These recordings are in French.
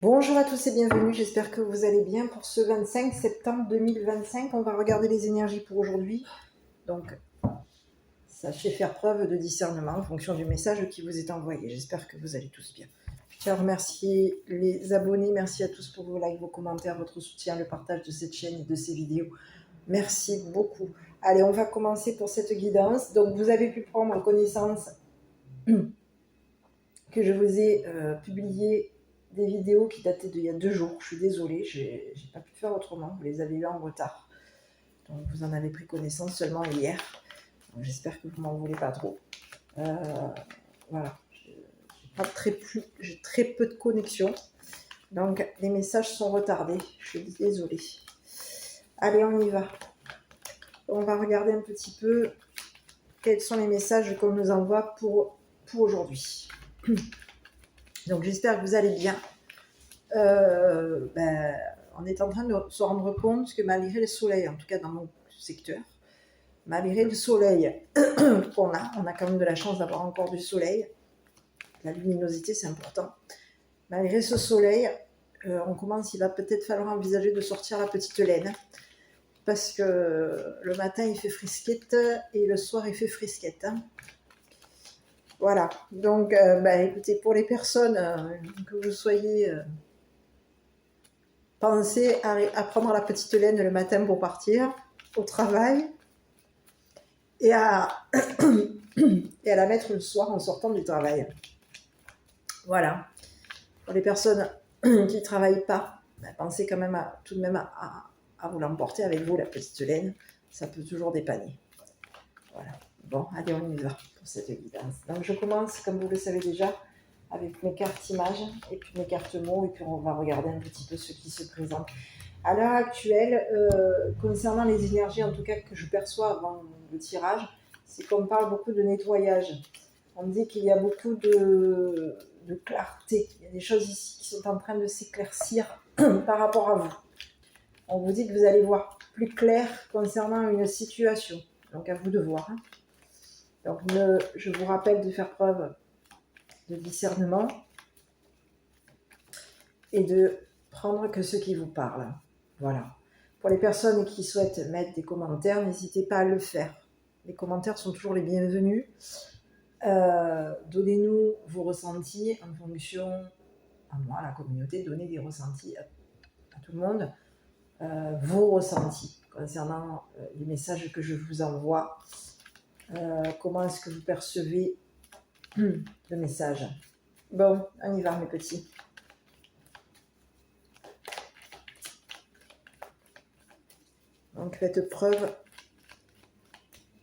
Bonjour à tous et bienvenue, j'espère que vous allez bien pour ce 25 septembre 2025. On va regarder les énergies pour aujourd'hui. Donc, sachez faire preuve de discernement en fonction du message qui vous est envoyé. J'espère que vous allez tous bien. Je tiens à remercier les abonnés, merci à tous pour vos likes, vos commentaires, votre soutien, le partage de cette chaîne et de ces vidéos. Merci beaucoup. Allez, on va commencer pour cette guidance. Donc, vous avez pu prendre connaissance que je vous ai publié des vidéos qui dataient d'il y a 2 jours. Je suis désolée, j'ai pas pu faire autrement. Vous les avez eues en retard. Donc vous en avez pris connaissance seulement hier. J'espère que vous m'en voulez pas trop. Voilà. J'ai très peu de connexion. Donc les messages sont retardés. Je suis désolée. Allez, on y va. On va regarder un petit peu quels sont les messages qu'on nous envoie pour aujourd'hui. Donc j'espère que vous allez bien. On est en train de se rendre compte que malgré le soleil, en tout cas dans mon secteur, malgré le soleil qu'on a, on a quand même de la chance d'avoir encore du soleil. La luminosité, c'est important. Malgré ce soleil, il va peut-être falloir envisager de sortir la petite laine. Parce que le matin, il fait frisquette et le soir, il fait frisquette. Voilà. Donc, écoutez, pour les personnes que vous soyez... pensez à prendre la petite laine le matin pour partir au travail et à la mettre le soir en sortant du travail. Voilà. Pour les personnes qui ne travaillent pas, pensez quand même tout de même à vous l'emporter avec vous, la petite laine. Ça peut toujours dépanner. Voilà. Bon, allez, on y va pour cette guidance. Donc, je commence, comme vous le savez déjà, avec mes cartes images et puis mes cartes mots, et puis on va regarder un petit peu ce qui se présente. À l'heure actuelle, concernant les énergies, en tout cas que je perçois avant le tirage, c'est qu'on parle beaucoup de nettoyage. On dit qu'il y a beaucoup de clarté. Il y a des choses ici qui sont en train de s'éclaircir par rapport à vous. On vous dit que vous allez voir plus clair concernant une situation. Donc à vous de voir. Donc je vous rappelle de faire preuve de discernement et de prendre que ce qui vous parle. Voilà. Pour les personnes qui souhaitent mettre des commentaires, n'hésitez pas à le faire. Les commentaires sont toujours les bienvenus. Donnez-nous vos ressentis en fonction, à moi, à la communauté, donnez des ressentis à tout le monde. Vos ressentis concernant les messages que je vous envoie. Comment est-ce que vous percevez le message? Bon, on y va mes petits. Donc faites preuve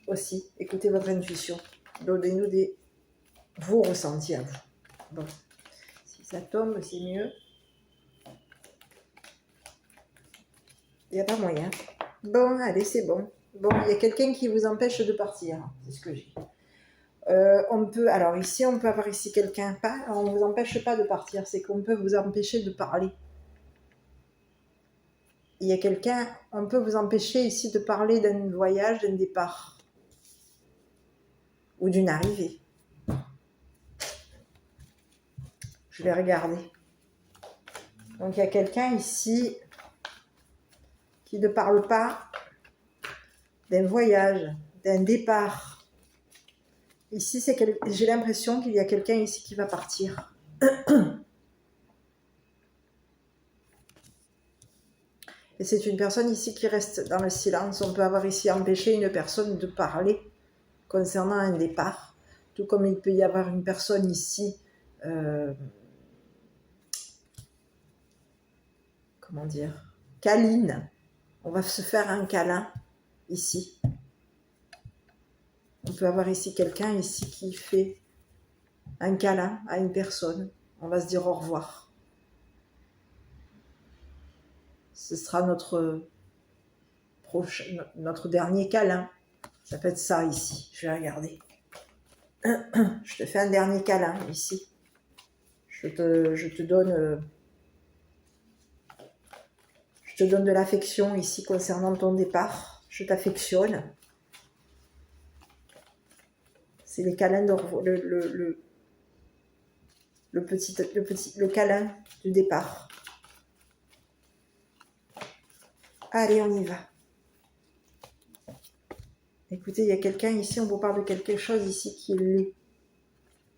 aussi, écoutez votre intuition. Donnez-nous vos ressentis à vous. Bon, si ça tombe, c'est mieux. Il n'y a pas moyen. Bon, allez, c'est bon. Bon, il y a quelqu'un qui vous empêche de partir. C'est ce que j'ai. Alors ici, on peut avoir ici quelqu'un. On ne vous empêche pas de partir, c'est qu'on peut vous empêcher de parler. Il y a quelqu'un, on peut vous empêcher ici de parler d'un voyage, d'un départ. Ou d'une arrivée. Je vais regarder. Donc il y a quelqu'un ici qui ne parle pas d'un voyage, d'un départ. Ici, j'ai l'impression qu'il y a quelqu'un ici qui va partir. Et c'est une personne ici qui reste dans le silence. On peut avoir ici empêché une personne de parler concernant un départ. Tout comme il peut y avoir une personne ici, comment dire, câline. On va se faire un câlin ici. On peut avoir ici quelqu'un ici qui fait un câlin à une personne. On va se dire au revoir. Ce sera notre dernier câlin. Ça peut être ça ici. Je vais regarder. Je te fais un dernier câlin ici. Je te donne de l'affection ici concernant ton départ. Je t'affectionne. C'est les câlins de le câlin du départ. Allez, on y va. Écoutez, il y a quelqu'un ici, on vous parle de quelque chose ici qui l'est.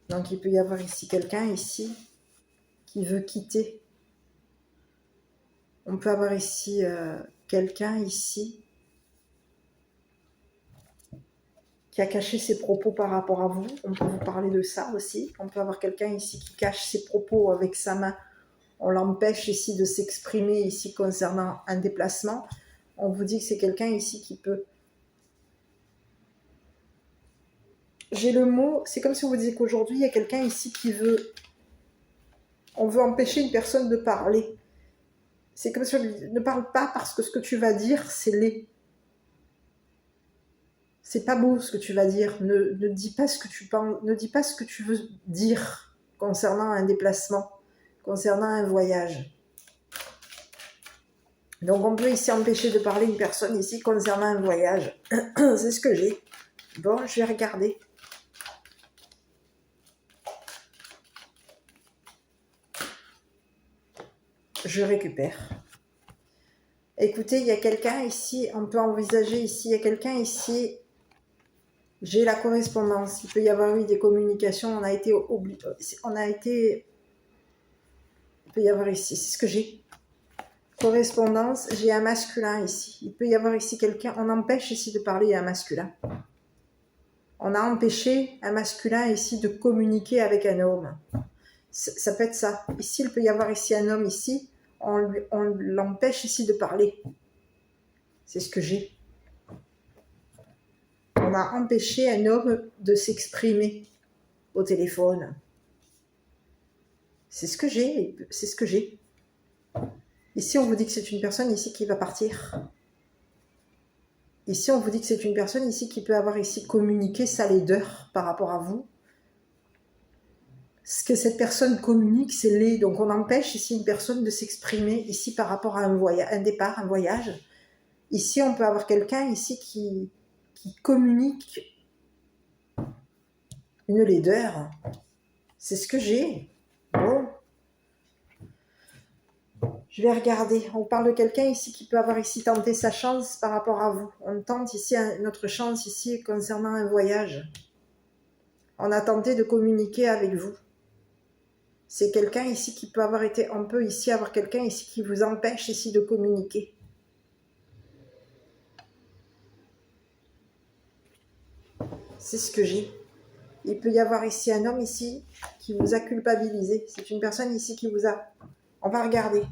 Donc il peut y avoir ici quelqu'un ici qui veut quitter. On peut avoir ici quelqu'un ici qui a caché ses propos par rapport à vous. On peut vous parler de ça aussi. On peut avoir quelqu'un ici qui cache ses propos avec sa main. On l'empêche ici de s'exprimer ici concernant un déplacement. On vous dit que c'est quelqu'un ici qui peut... J'ai le mot, c'est comme si on vous disait qu'aujourd'hui, il y a quelqu'un ici qui veut... On veut empêcher une personne de parler. C'est comme si on lui dit, ne parle pas parce que ce que tu vas dire, c'est laid. C'est pas beau ce que tu vas dire. Ne dis pas ce que tu penses, ne dis pas ce que tu veux dire concernant un déplacement, concernant un voyage. Donc on peut ici empêcher de parler une personne ici concernant un voyage. C'est ce que j'ai. Bon, je vais regarder. Je récupère. Écoutez, il y a quelqu'un ici, on peut envisager ici, il y a quelqu'un ici, j'ai la correspondance. Il peut y avoir eu des communications, il peut y avoir ici, c'est ce que j'ai. Correspondance, j'ai un masculin ici. Il peut y avoir ici quelqu'un, on empêche ici de parler à un masculin. On a empêché un masculin ici de communiquer avec un homme. Ça peut être ça. Ici, il peut y avoir ici un homme ici, on l'empêche ici de parler. C'est ce que j'ai. On a empêché un homme de s'exprimer au téléphone. C'est ce que j'ai. C'est ce que j'ai. Ici, on vous dit que c'est une personne ici qui va partir. Ici, on vous dit que c'est une personne ici qui peut avoir ici communiqué sa laideur par rapport à vous. Ce que cette personne communique, c'est laid. Donc, on empêche ici une personne de s'exprimer ici par rapport à un départ, un voyage. Ici, on peut avoir quelqu'un ici qui communique une laideur. C'est ce que j'ai. Bon. Je vais regarder. On parle de quelqu'un ici qui peut avoir ici tenté sa chance par rapport à vous. On tente ici notre chance ici concernant un voyage. On a tenté de communiquer avec vous. C'est quelqu'un ici qui peut avoir été... On peut ici avoir quelqu'un ici qui vous empêche ici de communiquer. C'est ce que j'ai. Il peut y avoir ici un homme ici qui vous a culpabilisé. C'est une personne ici qui vous a... On va regarder.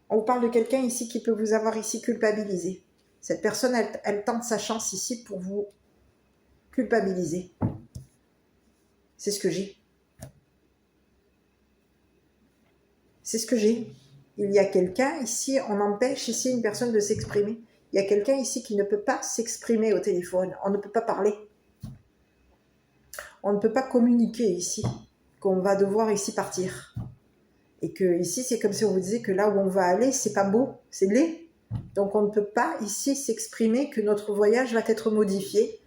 On vous parle de quelqu'un ici qui peut vous avoir ici culpabilisé. Cette personne, elle tente sa chance ici pour vous culpabiliser. C'est ce que j'ai. C'est ce que j'ai. Il y a quelqu'un ici, on empêche ici une personne de s'exprimer. Il y a quelqu'un ici qui ne peut pas s'exprimer au téléphone. On ne peut pas parler. On ne peut pas communiquer ici. Qu'on va devoir ici partir. Et que ici, c'est comme si on vous disait que là où on va aller, c'est pas beau, c'est laid. Donc on ne peut pas ici s'exprimer que notre voyage va être modifié.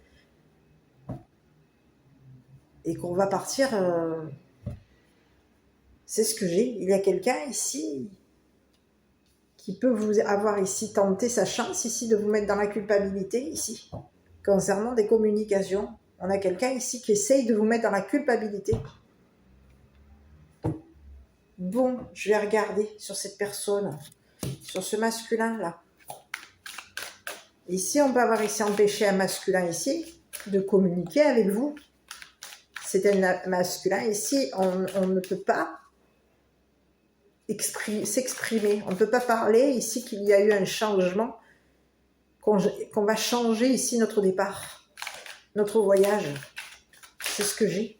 Et qu'on va partir... C'est ce que j'ai. Il y a quelqu'un ici qui peut vous avoir ici tenté sa chance ici de vous mettre dans la culpabilité ici. Concernant des communications, on a quelqu'un ici qui essaye de vous mettre dans la culpabilité. Bon, je vais regarder sur cette personne, sur ce masculin-là. Ici, on peut avoir ici empêché un masculin ici de communiquer avec vous. C'est un masculin ici, on ne peut pas s'exprimer. On ne peut pas parler ici qu'il y a eu un changement, qu'on va changer ici notre départ, notre voyage. C'est ce que j'ai.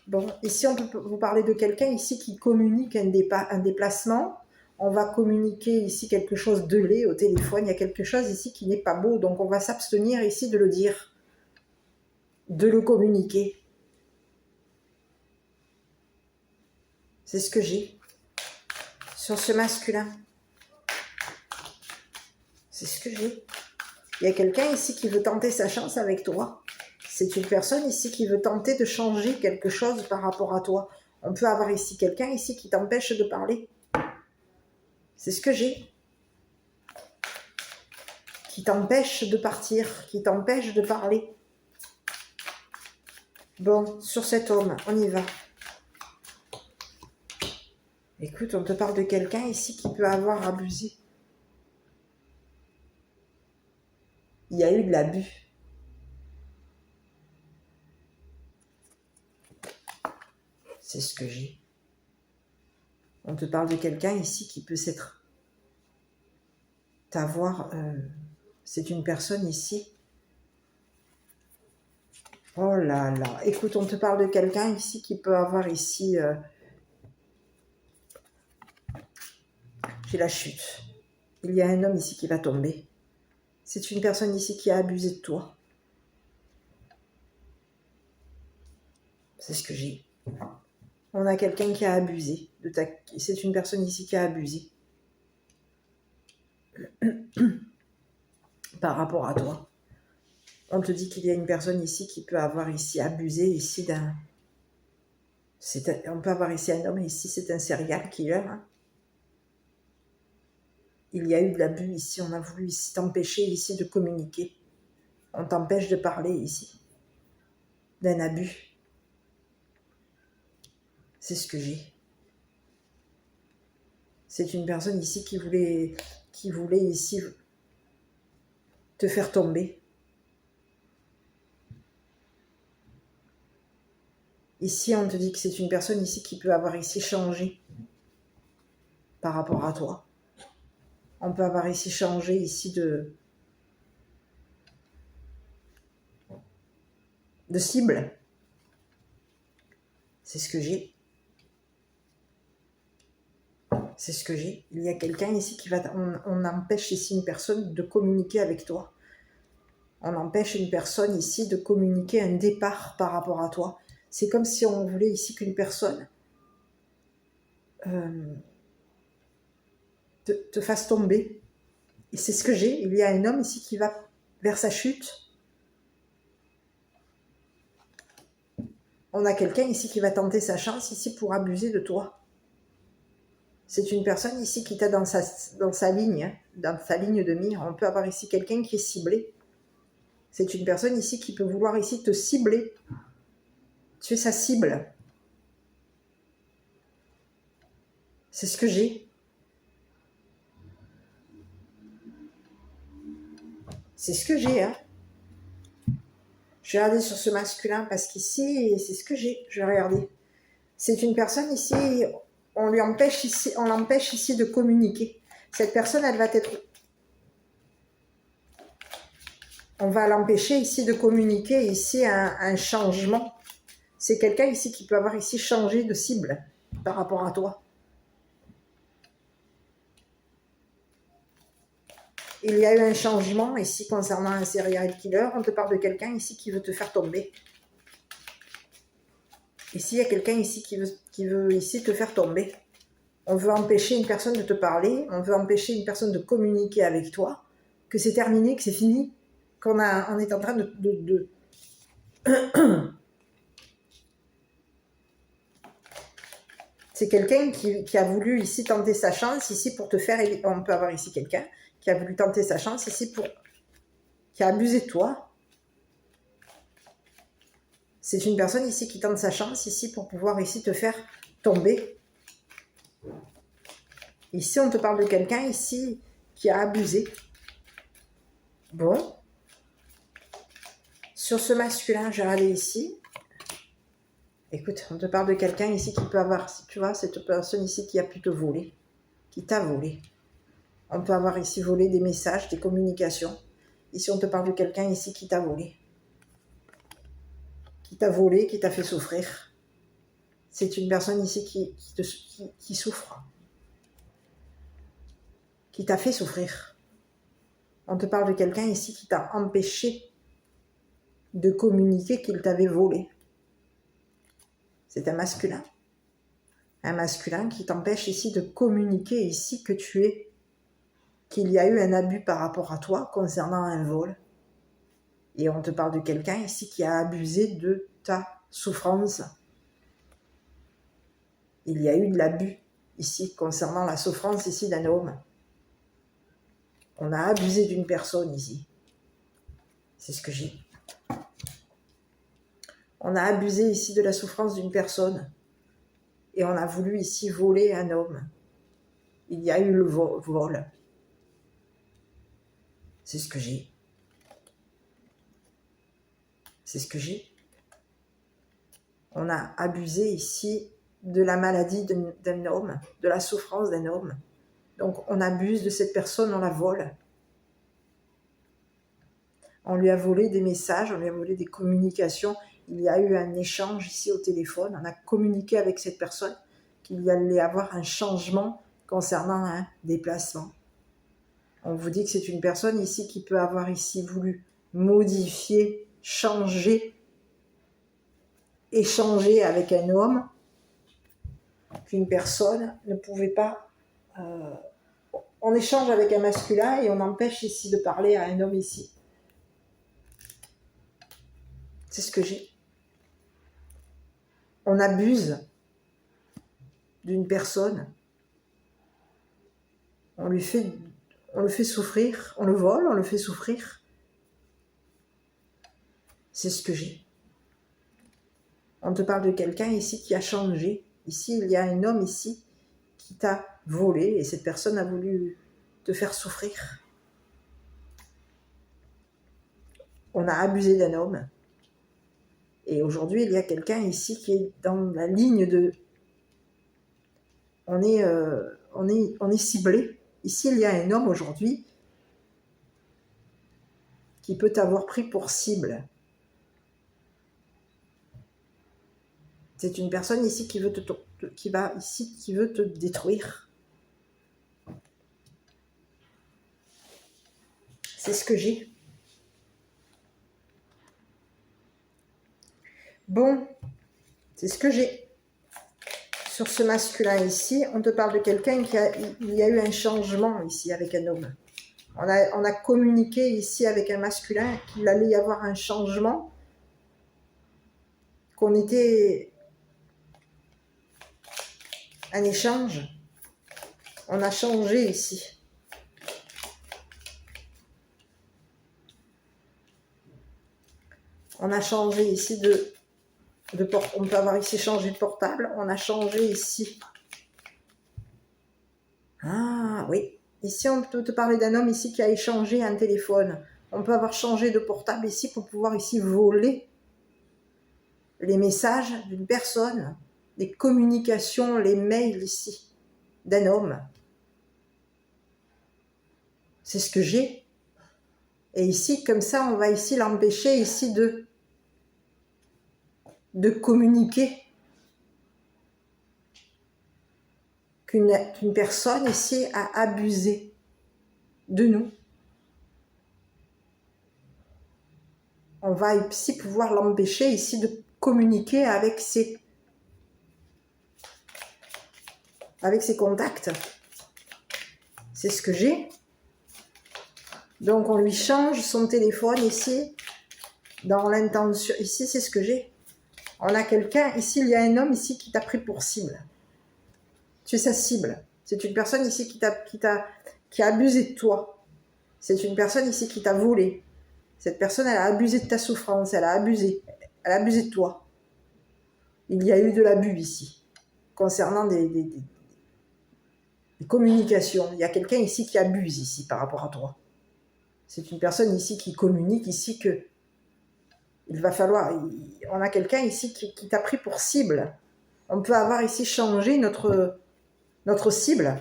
Bon, ici on peut vous parler de quelqu'un ici qui communique un déplacement. On va communiquer ici quelque chose de laid au téléphone. Il y a quelque chose ici qui n'est pas beau, donc on va s'abstenir ici de le dire, de le communiquer. C'est ce que j'ai sur ce masculin. C'est ce que j'ai. Il y a quelqu'un ici qui veut tenter sa chance avec toi. C'est une personne ici qui veut tenter de changer quelque chose par rapport à toi. On peut avoir ici quelqu'un ici qui t'empêche de parler. C'est ce que j'ai. Qui t'empêche de partir, qui t'empêche de parler. Bon, sur cet homme, on y va. Écoute, on te parle de quelqu'un ici qui peut avoir abusé. Il y a eu de l'abus. C'est ce que j'ai. On te parle de quelqu'un ici qui peut s'être... T'avoir... c'est une personne ici. Oh là là. Écoute, on te parle de quelqu'un ici qui peut avoir ici... J'ai la chute. Il y a un homme ici qui va tomber. C'est une personne ici qui a abusé de toi. C'est ce que j'ai. On a quelqu'un qui a abusé de ta... C'est une personne ici qui a abusé. Par rapport à toi. On te dit qu'il y a une personne ici qui peut avoir ici abusé ici d'un... On peut avoir ici un homme ici, c'est un serial killer. Hein. Il y a eu de l'abus ici, on a voulu ici t'empêcher ici de communiquer. On t'empêche de parler ici. D'un abus. C'est ce que j'ai. C'est une personne ici qui voulait ici te faire tomber. Ici, on te dit que c'est une personne ici qui peut avoir ici changé par rapport à toi. On peut avoir ici changé ici de cible. C'est ce que j'ai. C'est ce que j'ai. Il y a quelqu'un ici qui va... On empêche ici une personne de communiquer avec toi. On empêche une personne ici de communiquer un départ par rapport à toi. C'est comme si on voulait ici qu'une personne te fasse tomber. Et c'est ce que j'ai. Il y a un homme ici qui va vers sa chute. On a quelqu'un ici qui va tenter sa chance ici pour abuser de toi. C'est une personne ici qui t'a dans sa ligne, dans sa ligne de mire. On peut avoir ici quelqu'un qui est ciblé. C'est une personne ici qui peut vouloir ici te cibler. Tu es sa cible. C'est ce que j'ai. C'est ce que j'ai, hein. Je vais regarder sur ce masculin parce qu'ici, c'est ce que j'ai. Je vais regarder. C'est une personne ici, on l'empêche ici de communiquer. Cette personne, elle va être... On va l'empêcher ici de communiquer ici un changement. C'est quelqu'un ici qui peut avoir ici changé de cible par rapport à toi. Il y a eu un changement ici concernant un serial killer. On te parle de quelqu'un ici qui veut te faire tomber. Ici, il y a quelqu'un ici qui veut ici te faire tomber. On veut empêcher une personne de te parler. On veut empêcher une personne de communiquer avec toi. Que c'est terminé, que c'est fini. On est en train de... C'est quelqu'un qui a voulu ici tenter sa chance ici pour te faire... On peut avoir ici quelqu'un qui a voulu tenter sa chance ici pour... qui a abusé de toi. C'est une personne ici qui tente sa chance ici pour pouvoir ici te faire tomber. Ici, on te parle de quelqu'un ici qui a abusé. Bon. Sur ce masculin, je vais aller ici. Écoute, on te parle de quelqu'un ici qui peut avoir... Tu vois, cette personne ici qui a pu te voler. Qui t'a volé. On peut avoir ici volé des messages, des communications. Ici, on te parle de quelqu'un ici qui t'a volé. Qui t'a volé, qui t'a fait souffrir. C'est une personne ici qui souffre. Qui t'a fait souffrir. On te parle de quelqu'un ici qui t'a empêché de communiquer qu'il t'avait volé. C'est un masculin. Un masculin qui t'empêche ici de communiquer ici que tu es... qu'il y a eu un abus par rapport à toi concernant un vol. Et on te parle de quelqu'un ici qui a abusé de ta souffrance. Il y a eu de l'abus ici concernant la souffrance ici d'un homme. On a abusé d'une personne ici. C'est ce que j'ai. On a abusé ici de la souffrance d'une personne. Et on a voulu ici voler un homme. Il y a eu le vol. C'est ce que j'ai. C'est ce que j'ai. On a abusé ici de la maladie d'un homme, de la souffrance d'un homme. Donc on abuse de cette personne, on la vole. On lui a volé des messages, on lui a volé des communications. Il y a eu un échange ici au téléphone. On a communiqué avec cette personne qu'il y allait avoir un changement concernant un déplacement. On vous dit que c'est une personne ici qui peut avoir ici voulu modifier, changer, échanger avec un homme qu'une personne ne pouvait pas. On échange avec un masculin et on empêche ici de parler à un homme ici. C'est ce que j'ai. On abuse d'une personne. On le fait souffrir. On le vole, on le fait souffrir. C'est ce que j'ai. On te parle de quelqu'un ici qui a changé. Ici, il y a un homme ici qui t'a volé et cette personne a voulu te faire souffrir. On a abusé d'un homme. Et aujourd'hui, il y a quelqu'un ici qui est dans la ligne de... On est ciblé. Ici, il y a un homme aujourd'hui qui peut t'avoir pris pour cible. C'est une personne ici qui veut te détruire. C'est ce que j'ai. Bon, c'est ce que j'ai. Sur ce masculin ici, on te parle de quelqu'un il y a eu un changement ici avec un homme. On a communiqué ici avec un masculin qu'il allait y avoir un changement, qu'on était un échange. On a changé ici. On a changé ici on peut avoir ici changé de portable. On a changé ici. Ah oui. Ici, on peut te parler d'un homme ici qui a échangé un téléphone. On peut avoir changé de portable ici pour pouvoir ici voler les messages d'une personne, les communications, les mails ici d'un homme. C'est ce que j'ai. Et ici, comme ça, on va ici l'empêcher ici de communiquer. Qu'une personne ici a abusé de nous. On va ici pouvoir l'empêcher ici de communiquer avec ses contacts. C'est ce que j'ai. Donc on lui change son téléphone ici, dans l'intention. Ici, c'est ce que j'ai. On a quelqu'un, ici, il y a un homme ici qui t'a pris pour cible. Tu es sa cible. C'est une personne ici qui a abusé de toi. C'est une personne ici qui t'a volé. Cette personne, elle a abusé de ta souffrance, elle a abusé de toi. Il y a eu de l'abus ici, concernant des communications. Il y a quelqu'un ici qui abuse ici par rapport à toi. C'est une personne ici qui communique ici que il va falloir... On a quelqu'un ici qui t'a pris pour cible. On peut avoir ici changé notre cible.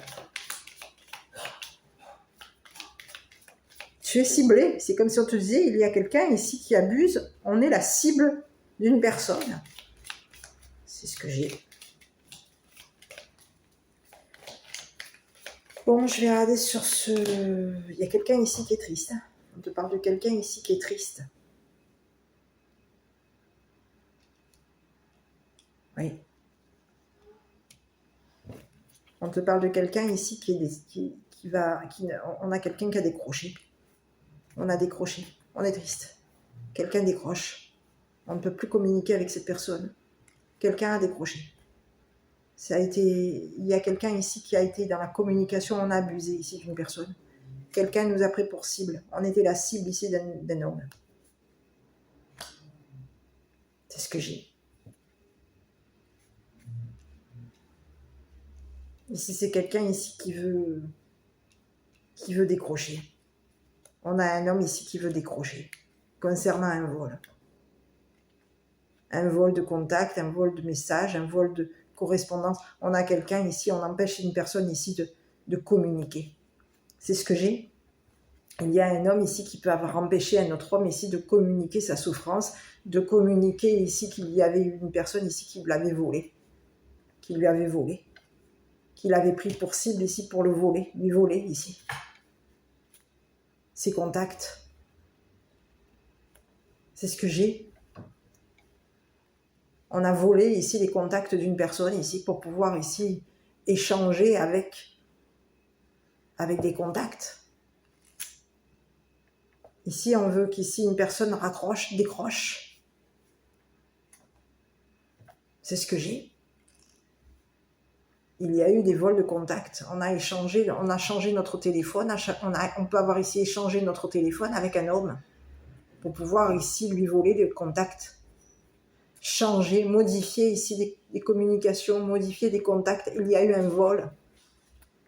Tu es ciblé. C'est comme si on te disait, il y a quelqu'un ici qui abuse. On est la cible d'une personne. C'est ce que j'ai. Bon, je vais regarder sur ce... Il y a quelqu'un ici qui est triste. On te parle de quelqu'un ici qui est triste. Oui. On te parle de quelqu'un ici on a quelqu'un qui a décroché. On a décroché. On est triste. quelqu'un décroche. On ne peut plus communiquer avec cette personne. Quelqu'un a décroché. Il y a quelqu'un ici qui a été dans la communication, on a abusé ici d'une personne. Quelqu'un nous a pris pour cible. On était la cible ici d'un homme. C'est ce que j'ai. Ici, c'est quelqu'un ici qui veut décrocher. On a un homme ici qui veut décrocher concernant un vol. Un vol de contact, un vol de message, un vol de correspondance. On a quelqu'un ici, on empêche une personne ici de communiquer. C'est ce que j'ai. Il y a un homme ici qui peut avoir empêché un autre homme ici de communiquer sa souffrance, de communiquer ici qu'il y avait une personne ici qui l'avait volé, qui lui avait volé, qui l'avait pris pour cible ici pour le voler, lui voler ici. Ses contacts. C'est ce que j'ai. On a volé ici les contacts d'une personne ici pour pouvoir ici échanger avec des contacts. Ici, on veut qu'ici une personne raccroche, décroche. C'est ce que j'ai. Il y a eu des vols de contacts. On a changé notre téléphone. On peut avoir ici échangé notre téléphone avec un homme pour pouvoir ici lui voler des contacts. Changer, modifier ici des communications, modifier des contacts. Il y a eu un vol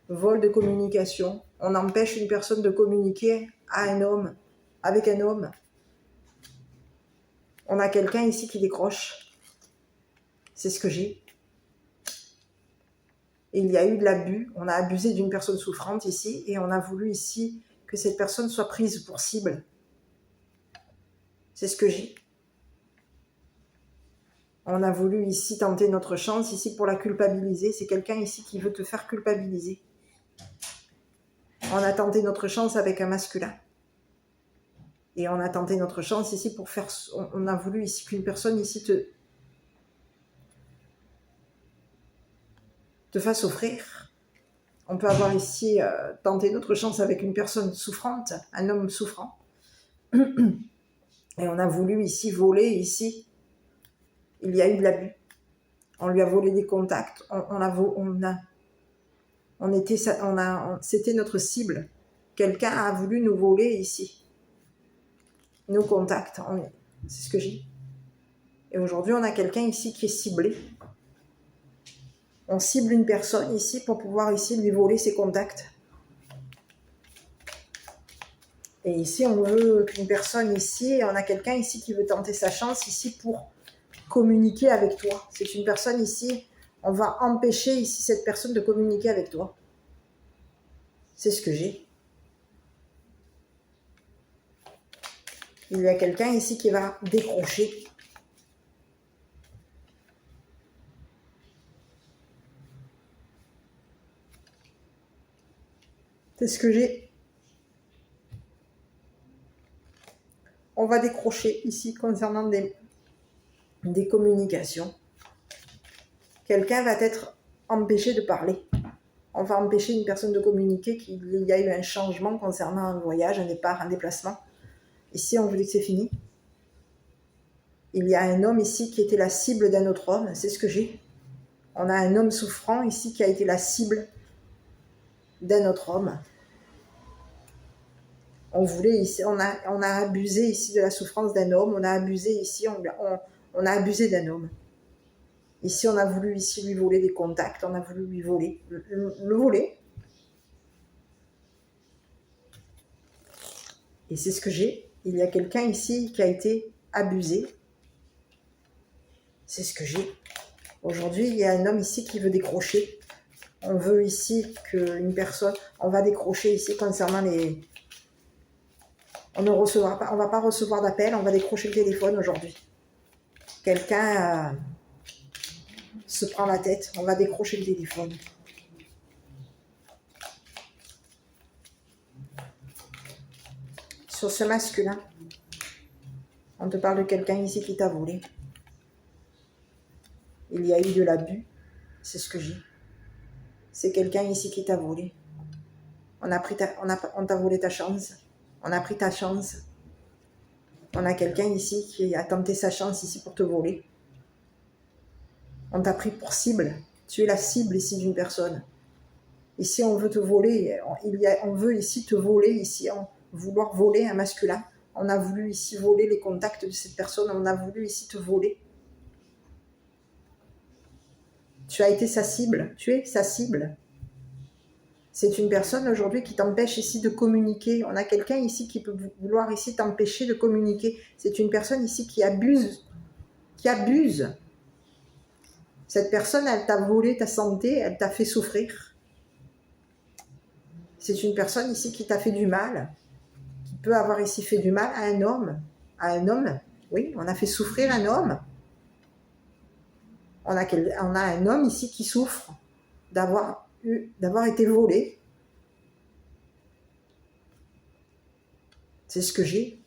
de communication. On empêche une personne de communiquer avec un homme. On a quelqu'un ici qui décroche. C'est ce que j'ai. Il y a eu de l'abus. On a abusé d'une personne souffrante ici et on a voulu ici que cette personne soit prise pour cible. C'est ce que j'ai. On a voulu ici tenter notre chance ici pour la culpabiliser. C'est quelqu'un ici qui veut te faire culpabiliser. On a tenté notre chance avec un masculin. Et on a tenté notre chance ici pour faire... On a voulu ici qu'une personne ici te fasse souffrir. On peut avoir ici tenté notre chance avec une personne souffrante, un homme souffrant. Et on a voulu ici voler ici. Il y a eu de l'abus. On lui a volé des contacts. C'était notre cible. Quelqu'un a voulu nous voler ici nos contacts. C'est ce que j'ai. Et aujourd'hui, on a quelqu'un ici qui est ciblé. On cible une personne ici pour pouvoir ici lui voler ses contacts. Et ici, on veut qu'une personne ici, on a quelqu'un ici qui veut tenter sa chance ici pour communiquer avec toi. C'est une personne ici, on va empêcher ici cette personne de communiquer avec toi. C'est ce que j'ai. Il y a quelqu'un ici qui va décrocher. C'est ce que j'ai. On va décrocher ici concernant des communications. Quelqu'un va être empêché de parler. On va empêcher une personne de communiquer qu'il y a eu un changement concernant un voyage, un départ, un déplacement. Ici, on vous dit que c'est fini. Il y a un homme ici qui était la cible d'un autre homme, c'est ce que j'ai. On a un homme souffrant ici qui a été la cible d'un autre homme. On a abusé ici de la souffrance d'un homme, on a abusé ici, on a abusé d'un homme. Ici, on a voulu ici lui voler des contacts, on a voulu lui voler, le voler. Et c'est ce que j'ai. Il y a quelqu'un ici qui a été abusé. C'est ce que j'ai. Aujourd'hui, il y a un homme ici qui veut décrocher. On veut ici qu'une personne... On va décrocher ici concernant les... On ne va pas recevoir d'appel, on va décrocher le téléphone aujourd'hui. Quelqu'un se prend la tête, on va décrocher le téléphone. Sur ce masculin, on te parle de quelqu'un ici qui t'a volé. Il y a eu de l'abus, c'est ce que j'ai. C'est quelqu'un ici qui t'a volé. On t'a volé ta chance. On a pris ta chance. On a quelqu'un ici qui a tenté sa chance ici pour te voler. On t'a pris pour cible. Tu es la cible ici d'une personne. Ici, on veut te voler. On veut ici te voler, ici, vouloir voler un masculin. On a voulu ici voler les contacts de cette personne. On a voulu ici te voler. Tu as été sa cible. Tu es sa cible. C'est une personne aujourd'hui qui t'empêche ici de communiquer. On a quelqu'un ici qui peut vouloir ici t'empêcher de communiquer. C'est une personne ici qui abuse. Qui abuse. Cette personne, elle t'a volé ta santé, elle t'a fait souffrir. C'est une personne ici qui t'a fait du mal, qui peut avoir ici fait du mal à un homme. À un homme, oui, on a fait souffrir un homme. On a un homme ici qui souffre d'avoir été volé. C'est ce que j'ai.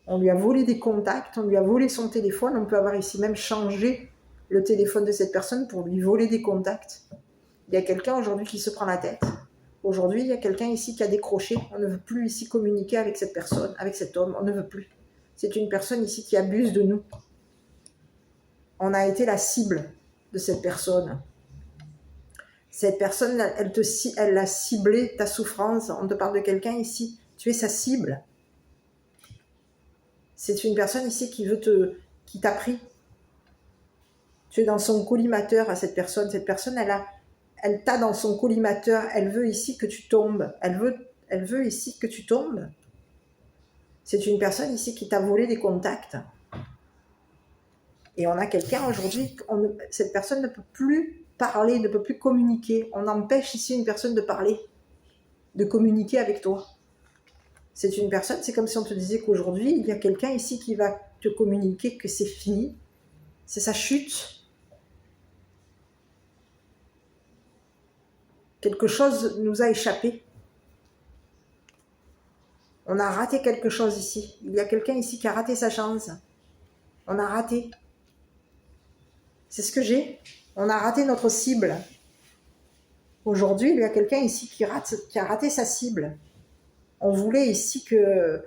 On lui a volé des contacts, on lui a volé son téléphone. On peut avoir ici même changé le téléphone de cette personne pour lui voler des contacts. Il y a quelqu'un aujourd'hui qui se prend la tête. Aujourd'hui, il y a quelqu'un ici qui a décroché. On ne veut plus ici communiquer avec cette personne, avec cet homme. On ne veut plus. C'est une personne ici qui abuse de nous. On a été la cible de cette personne. Cette personne, elle a ciblé ta souffrance. On te parle de quelqu'un ici. Tu es sa cible. C'est une personne ici qui t'a pris. Tu es dans son collimateur à cette personne. Cette personne, elle t'a dans son collimateur. Elle veut ici que tu tombes. Elle veut ici que tu tombes. C'est une personne ici qui t'a volé des contacts. Et on a quelqu'un aujourd'hui, cette personne ne peut plus parler, ne peut plus communiquer. On empêche ici une personne de parler, de communiquer avec toi. C'est une personne, c'est comme si on te disait qu'aujourd'hui, il y a quelqu'un ici qui va te communiquer que c'est fini. C'est sa chute. Quelque chose nous a échappé. On a raté quelque chose ici. Il y a quelqu'un ici qui a raté sa chance. On a raté. C'est ce que j'ai. On a raté notre cible. Aujourd'hui, il y a quelqu'un ici qui a raté sa cible. On voulait ici que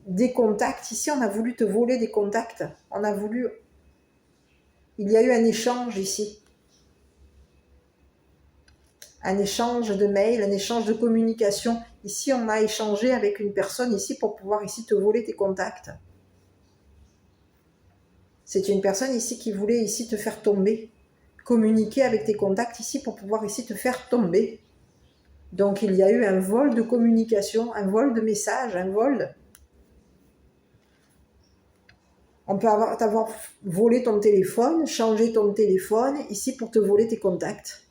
des contacts. Ici, on a voulu te voler des contacts. Il y a eu un échange ici. Un échange de mails, un échange de communication. Ici, on a échangé avec une personne ici pour pouvoir ici te voler tes contacts. C'est une personne ici qui voulait ici te faire tomber. Communiquer avec tes contacts ici pour pouvoir ici te faire tomber. Donc, il y a eu un vol de communication, un vol de messages, un vol. On peut t'avoir volé ton téléphone, changé ton téléphone ici pour te voler tes contacts.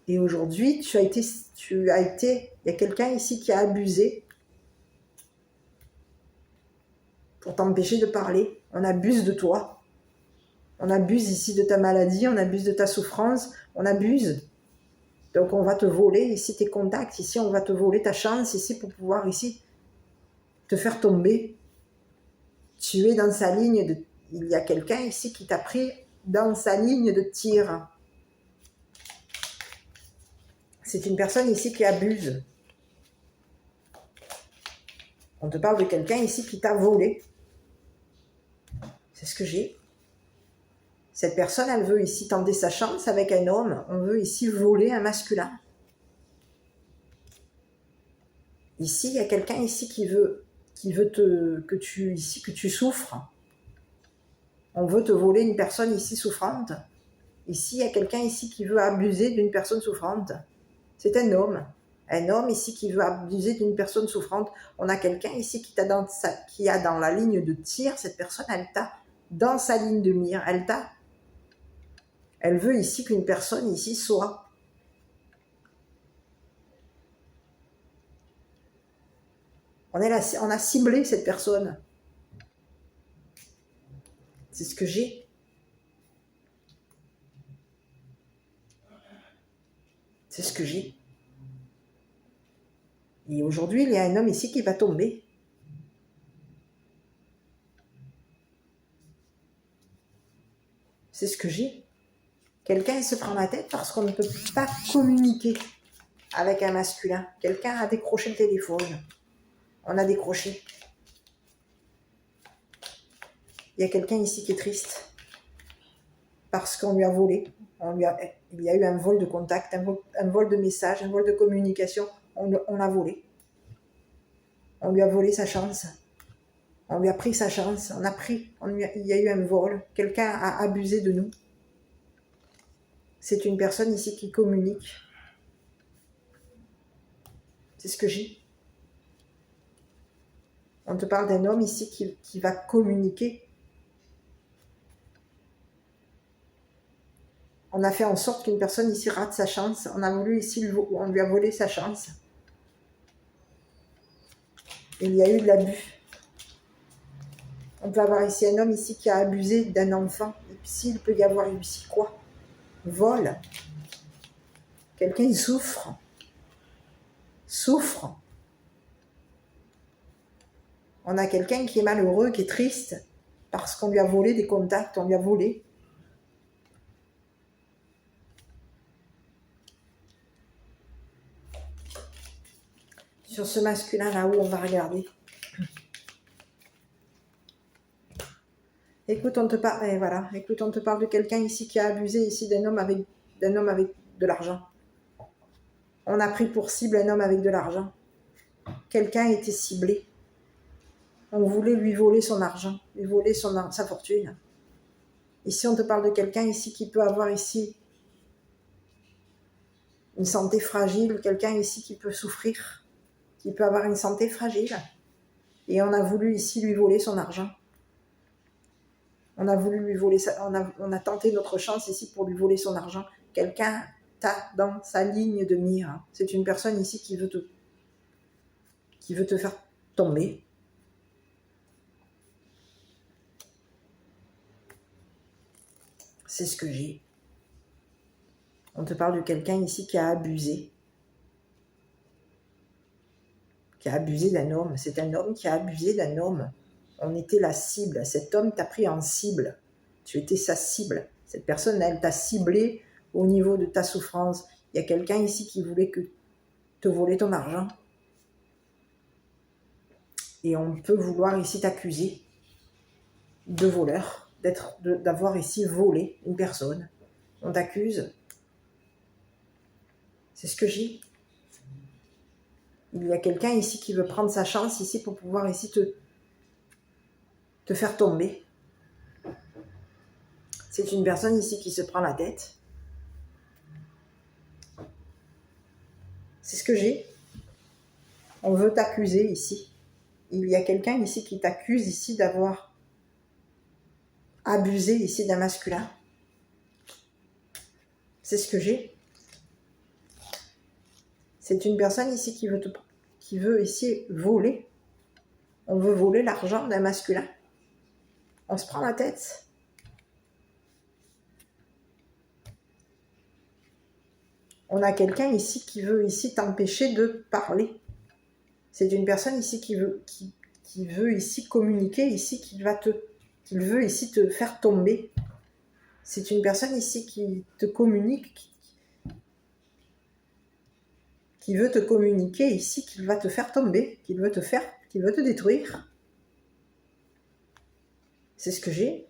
Et aujourd'hui, il y a quelqu'un ici qui a abusé pour t'empêcher de parler. On abuse de toi. On abuse ici de ta maladie, on abuse de ta souffrance, on abuse. Donc on va te voler ici tes contacts, ici on va te voler ta chance ici pour pouvoir ici te faire tomber. Tu es dans sa ligne de... Il y a quelqu'un ici qui t'a pris dans sa ligne de tir. C'est une personne ici qui abuse. On te parle de quelqu'un ici qui t'a volé. C'est ce que j'ai. Cette personne, elle veut ici tenter sa chance avec un homme. On veut ici voler un masculin. Ici, il y a quelqu'un ici qui veut que tu souffres. On veut te voler une personne ici souffrante. Ici, il y a quelqu'un ici qui veut abuser d'une personne souffrante. C'est un homme. Un homme ici qui veut abuser d'une personne souffrante. On a quelqu'un ici qui a dans la ligne de tir. Cette personne, elle t'a dans sa ligne de mire. Elle veut ici qu'une personne ici soit. On a ciblé cette personne. C'est ce que j'ai. C'est ce que j'ai. Et aujourd'hui, il y a un homme ici qui va tomber. C'est ce que j'ai. Quelqu'un se prend la tête parce qu'on ne peut pas communiquer avec un masculin. Quelqu'un a décroché le téléphone. On a décroché. Il y a quelqu'un ici qui est triste parce qu'on lui a volé. Il y a eu un vol de contact, un vol de message, un vol de communication. On l'a volé. On lui a volé sa chance. On lui a pris sa chance. Il y a eu un vol. Quelqu'un a abusé de nous. C'est une personne ici qui communique. C'est ce que j'ai. On te parle d'un homme ici qui va communiquer. On a fait en sorte qu'une personne ici rate sa chance. On a voulu ici, on lui a volé sa chance. Il y a eu de l'abus. On peut avoir ici un homme ici qui a abusé d'un enfant. Et puis s'il peut y avoir ici quoi? Vol. Quelqu'un il souffre. Souffre. On a quelqu'un qui est malheureux, qui est triste, parce qu'on lui a volé des contacts, on lui a volé. Sur ce masculin là-haut, on va regarder. Écoute, on te parle, voilà. Écoute, on te parle de quelqu'un ici qui a abusé ici d'un homme avec de l'argent. On a pris pour cible un homme avec de l'argent. Quelqu'un était ciblé. On voulait lui voler son argent, lui voler sa fortune. Ici, on te parle de quelqu'un ici qui peut avoir ici une santé fragile, quelqu'un ici qui peut souffrir, qui peut avoir une santé fragile. Et on a voulu ici lui voler son argent. On a voulu lui voler on a tenté notre chance ici pour lui voler son argent. Quelqu'un t'a dans sa ligne de mire. C'est une personne ici qui veut te faire tomber. C'est ce que j'ai. On te parle de quelqu'un ici qui a abusé. Qui a abusé d'un homme. C'est un homme qui a abusé d'un homme. On était la cible. Cet homme t'a pris en cible. Tu étais sa cible. Cette personne, elle t'a ciblé au niveau de ta souffrance. Il y a quelqu'un ici qui voulait te voler ton argent. Et on peut vouloir ici t'accuser de voleur, d'avoir ici volé une personne. On t'accuse. C'est ce que j'ai. Il y a quelqu'un ici qui veut prendre sa chance ici pour pouvoir ici te faire tomber. C'est une personne ici qui se prend la tête. C'est ce que j'ai. On veut t'accuser ici. Il y a quelqu'un ici qui t'accuse ici d'avoir abusé ici d'un masculin. C'est ce que j'ai. C'est une personne ici qui veut ici voler. On veut voler l'argent d'un masculin. On se prend la tête. On a quelqu'un ici qui veut ici t'empêcher de parler. C'est une personne ici qui veut ici communiquer, ici qui veut ici te faire tomber. C'est une personne ici qui te communique, qui veut te communiquer ici, qui va te faire tomber, qui veut te détruire. C'est ce que j'ai.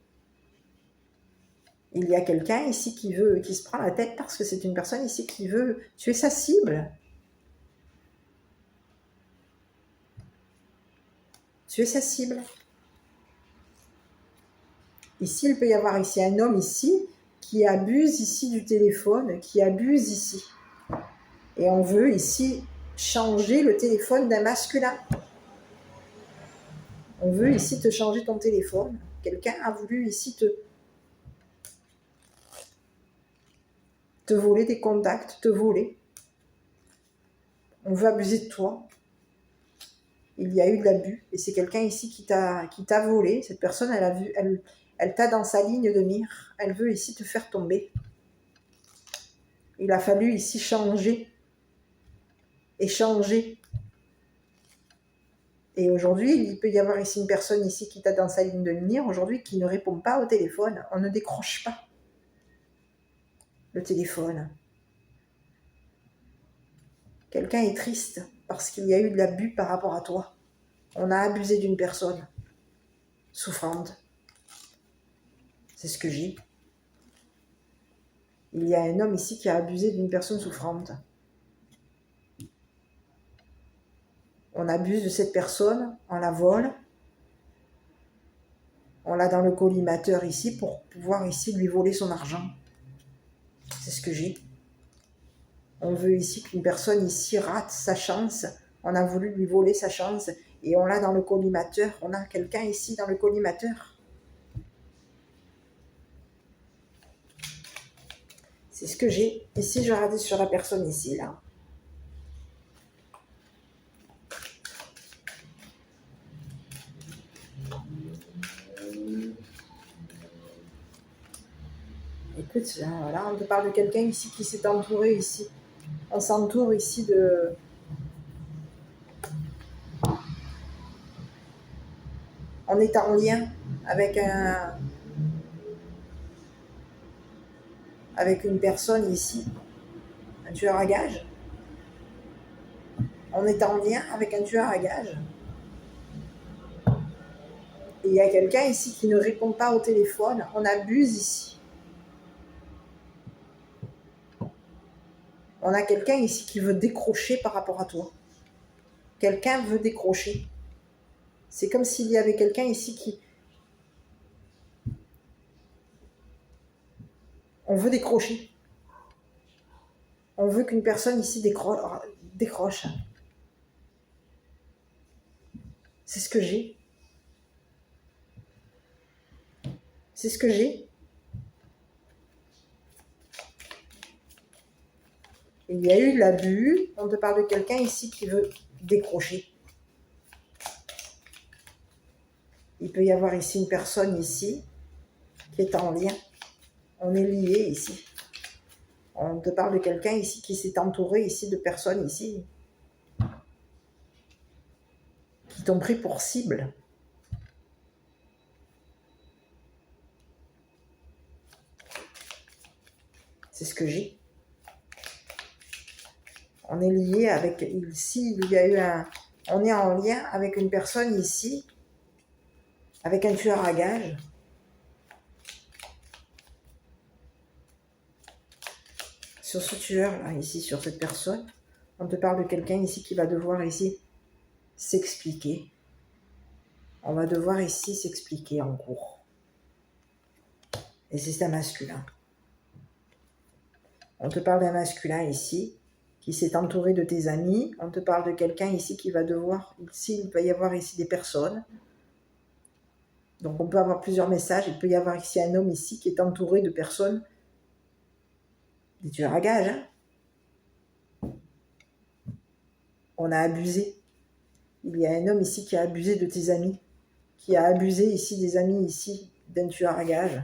Il y a quelqu'un ici qui se prend la tête parce que c'est une personne ici qui veut tuer sa cible. Tuer sa cible. Ici, il peut y avoir ici un homme ici qui abuse ici du téléphone, qui abuse ici. Et on veut ici changer le téléphone d'un masculin. On veut ici te changer ton téléphone. Quelqu'un a voulu ici te voler des contacts, te voler. On veut abuser de toi. Il y a eu de l'abus. Et c'est quelqu'un ici qui t'a volé. Cette personne, elle t'a dans sa ligne de mire. Elle veut ici te faire tomber. Il a fallu ici changer. Échanger. Et aujourd'hui, il peut y avoir ici une personne ici qui t'a dans sa ligne de mire, aujourd'hui, qui ne répond pas au téléphone. On ne décroche pas le téléphone. Quelqu'un est triste parce qu'il y a eu de l'abus par rapport à toi. On a abusé d'une personne souffrante. C'est ce que j'ai. Il y a un homme ici qui a abusé d'une personne souffrante. On abuse de cette personne, on la vole, on l'a dans le collimateur ici pour pouvoir ici lui voler son argent. C'est ce que j'ai. On veut ici qu'une personne ici rate sa chance. On a voulu lui voler sa chance et on l'a dans le collimateur. On a quelqu'un ici dans le collimateur. C'est ce que j'ai. Ici, je regarde sur la personne ici, là. Écoute, là, on te parle de quelqu'un ici qui s'est entouré ici. On s'entoure ici de... On est en lien avec une personne ici, un tueur à gages. On est en lien avec un tueur à gages. Et il y a quelqu'un ici qui ne répond pas au téléphone. On abuse ici. On a quelqu'un ici qui veut décrocher par rapport à toi. Quelqu'un veut décrocher. C'est comme s'il y avait quelqu'un ici qui... On veut décrocher. On veut qu'une personne ici décroche. C'est ce que j'ai. C'est ce que j'ai. Il y a eu l'abus. On te parle de quelqu'un ici qui veut décrocher. Il peut y avoir ici une personne ici qui est en lien. On est liés ici. On te parle de quelqu'un ici qui s'est entouré ici de personnes ici qui t'ont pris pour cible. C'est ce que j'ai. On est lié avec... Ici, il y a eu un... On est en lien avec une personne ici, avec un tueur à gages. Sur ce tueur-là, ici, sur cette personne, on te parle de quelqu'un ici qui va devoir ici s'expliquer. On va devoir ici s'expliquer en cours. Et c'est un masculin. On te parle d'un masculin ici, qui s'est entouré de tes amis. On te parle de quelqu'un ici qui va devoir... Ici, il va y avoir ici des personnes. Donc on peut avoir plusieurs messages. Il peut y avoir ici un homme ici qui est entouré de personnes, des tueurs à gages. Hein. On a abusé. Il y a un homme ici qui a abusé de tes amis, qui a abusé ici des amis ici d'un tueur à gages.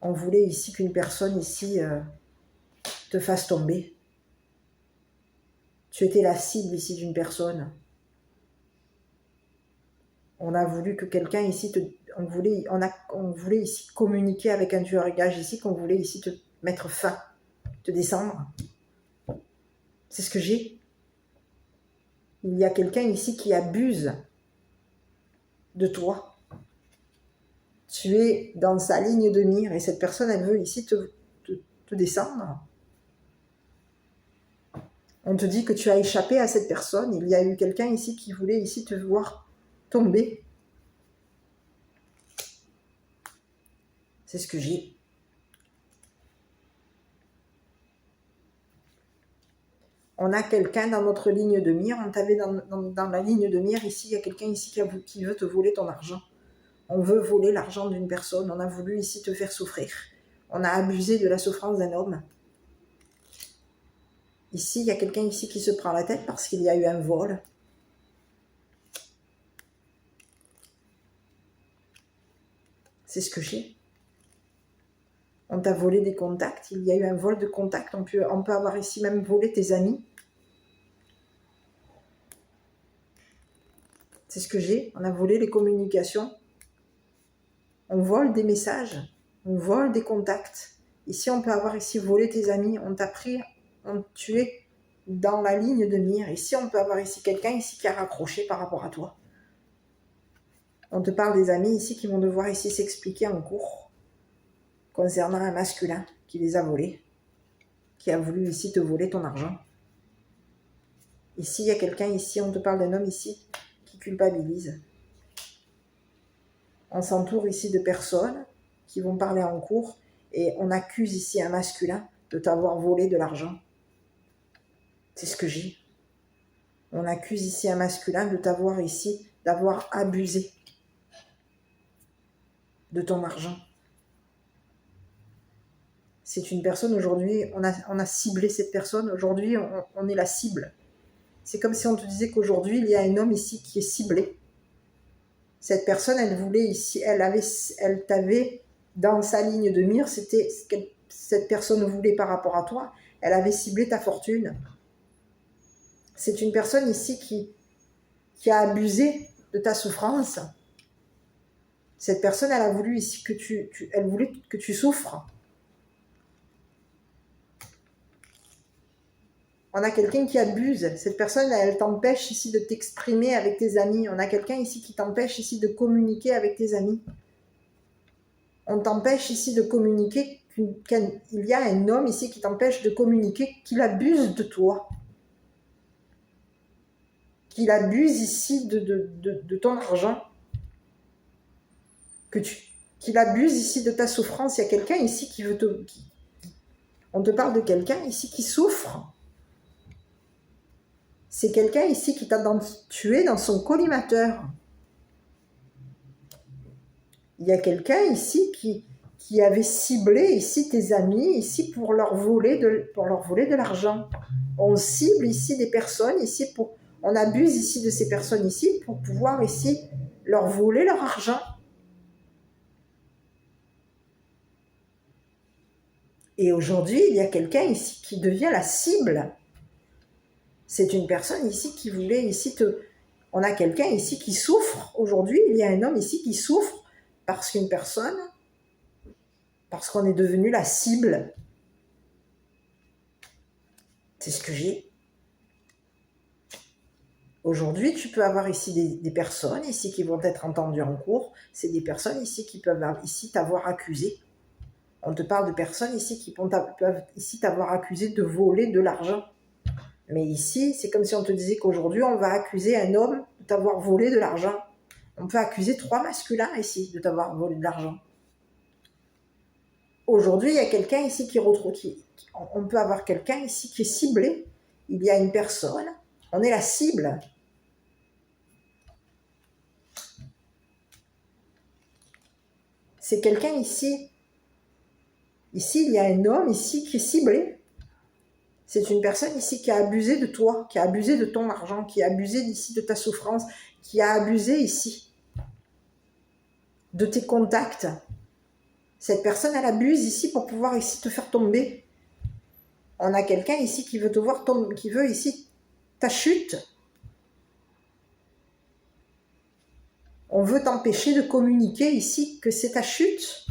On voulait ici qu'une personne ici te fasse tomber. Tu étais la cible ici d'une personne. On a voulu que quelqu'un ici on voulait ici communiquer avec un tueur à gages ici, qu'on voulait ici te mettre fin, te descendre. C'est ce que j'ai. Il y a quelqu'un ici qui abuse de toi. Tu es dans sa ligne de mire et cette personne, elle veut ici te descendre. On te dit que tu as échappé à cette personne. Il y a eu quelqu'un ici qui voulait ici te voir tomber. C'est ce que j'ai. On a quelqu'un dans notre ligne de mire. On t'avait dans la ligne de mire. Ici, il y a quelqu'un ici qui veut te voler ton argent. On veut voler l'argent d'une personne. On a voulu ici te faire souffrir. On a abusé de la souffrance d'un homme. Ici, il y a quelqu'un ici qui se prend la tête parce qu'il y a eu un vol. C'est ce que j'ai. On t'a volé des contacts. Il y a eu un vol de contacts. On peut avoir ici même volé tes amis. C'est ce que j'ai. On a volé les communications. On vole des messages. On vole des contacts. Ici, on peut avoir ici volé tes amis. On t'a pris, tu es dans la ligne de mire. Ici, on peut avoir ici quelqu'un ici qui a raccroché par rapport à toi. On te parle des amis ici qui vont devoir ici s'expliquer en cours. concernant un masculin qui les a volés, qui a voulu ici te voler ton argent. Ici, il y a quelqu'un, ici, on te parle d'un homme ici qui culpabilise. On s'entoure ici de personnes qui vont parler en cours et on accuse ici un masculin de t'avoir volé de l'argent. C'est ce que j'ai. On accuse ici un masculin de t'avoir ici, d'avoir abusé de ton argent. C'est une personne aujourd'hui, on a ciblé cette personne, aujourd'hui on est la cible. C'est comme si on te disait qu'aujourd'hui il y a un homme ici qui est ciblé. Cette personne, elle voulait ici, elle t'avait dans sa ligne de mire, c'était ce que cette personne voulait par rapport à toi, elle avait ciblé ta fortune. C'est une personne ici qui a abusé de ta souffrance. Cette personne, elle a voulu ici que elle voulait que tu souffres. On a quelqu'un qui abuse. Cette personne, elle t'empêche ici de t'exprimer avec tes amis. On a quelqu'un ici qui t'empêche ici de communiquer avec tes amis. On t'empêche ici de communiquer. Il y a un homme ici qui t'empêche de communiquer, qu'il abuse de toi. Qu'il abuse ici de ton argent. Qu'il abuse ici de ta souffrance. Il y a quelqu'un ici qui veut te... On te parle de quelqu'un ici qui souffre. C'est quelqu'un ici qui t'a tué dans son collimateur. Il y a quelqu'un ici qui avait ciblé ici tes amis ici pour leur voler de l'argent. On cible ici des personnes ici on abuse ici de ces personnes ici pour pouvoir ici leur voler leur argent. Et aujourd'hui, il y a quelqu'un ici qui devient la cible. C'est une personne ici qui voulait ici te... On a quelqu'un ici qui souffre. Aujourd'hui, il y a un homme ici qui souffre parce qu'une personne, parce qu'on est devenu la cible. C'est ce que j'ai. Aujourd'hui, tu peux avoir ici des personnes ici qui vont être entendues en cours. C'est des personnes ici qui peuvent ici t'avoir accusé. On te parle de personnes ici qui peuvent ici t'avoir accusé de voler de l'argent. Mais ici, c'est comme si on te disait qu'aujourd'hui, on va accuser un homme de t'avoir volé de l'argent. On peut accuser 3 masculins ici de t'avoir volé de l'argent. Aujourd'hui, il y a quelqu'un ici on peut avoir quelqu'un ici qui est ciblé. Il y a une personne, on est la cible. C'est quelqu'un ici. Ici, il y a un homme ici qui est ciblé. C'est une personne ici qui a abusé de toi, qui a abusé de ton argent, qui a abusé ici de ta souffrance, qui a abusé ici de tes contacts. Cette personne, elle abuse ici pour pouvoir ici te faire tomber. On a quelqu'un ici qui veut te voir tomber, qui veut ici ta chute. On veut t'empêcher de communiquer ici que c'est ta chute.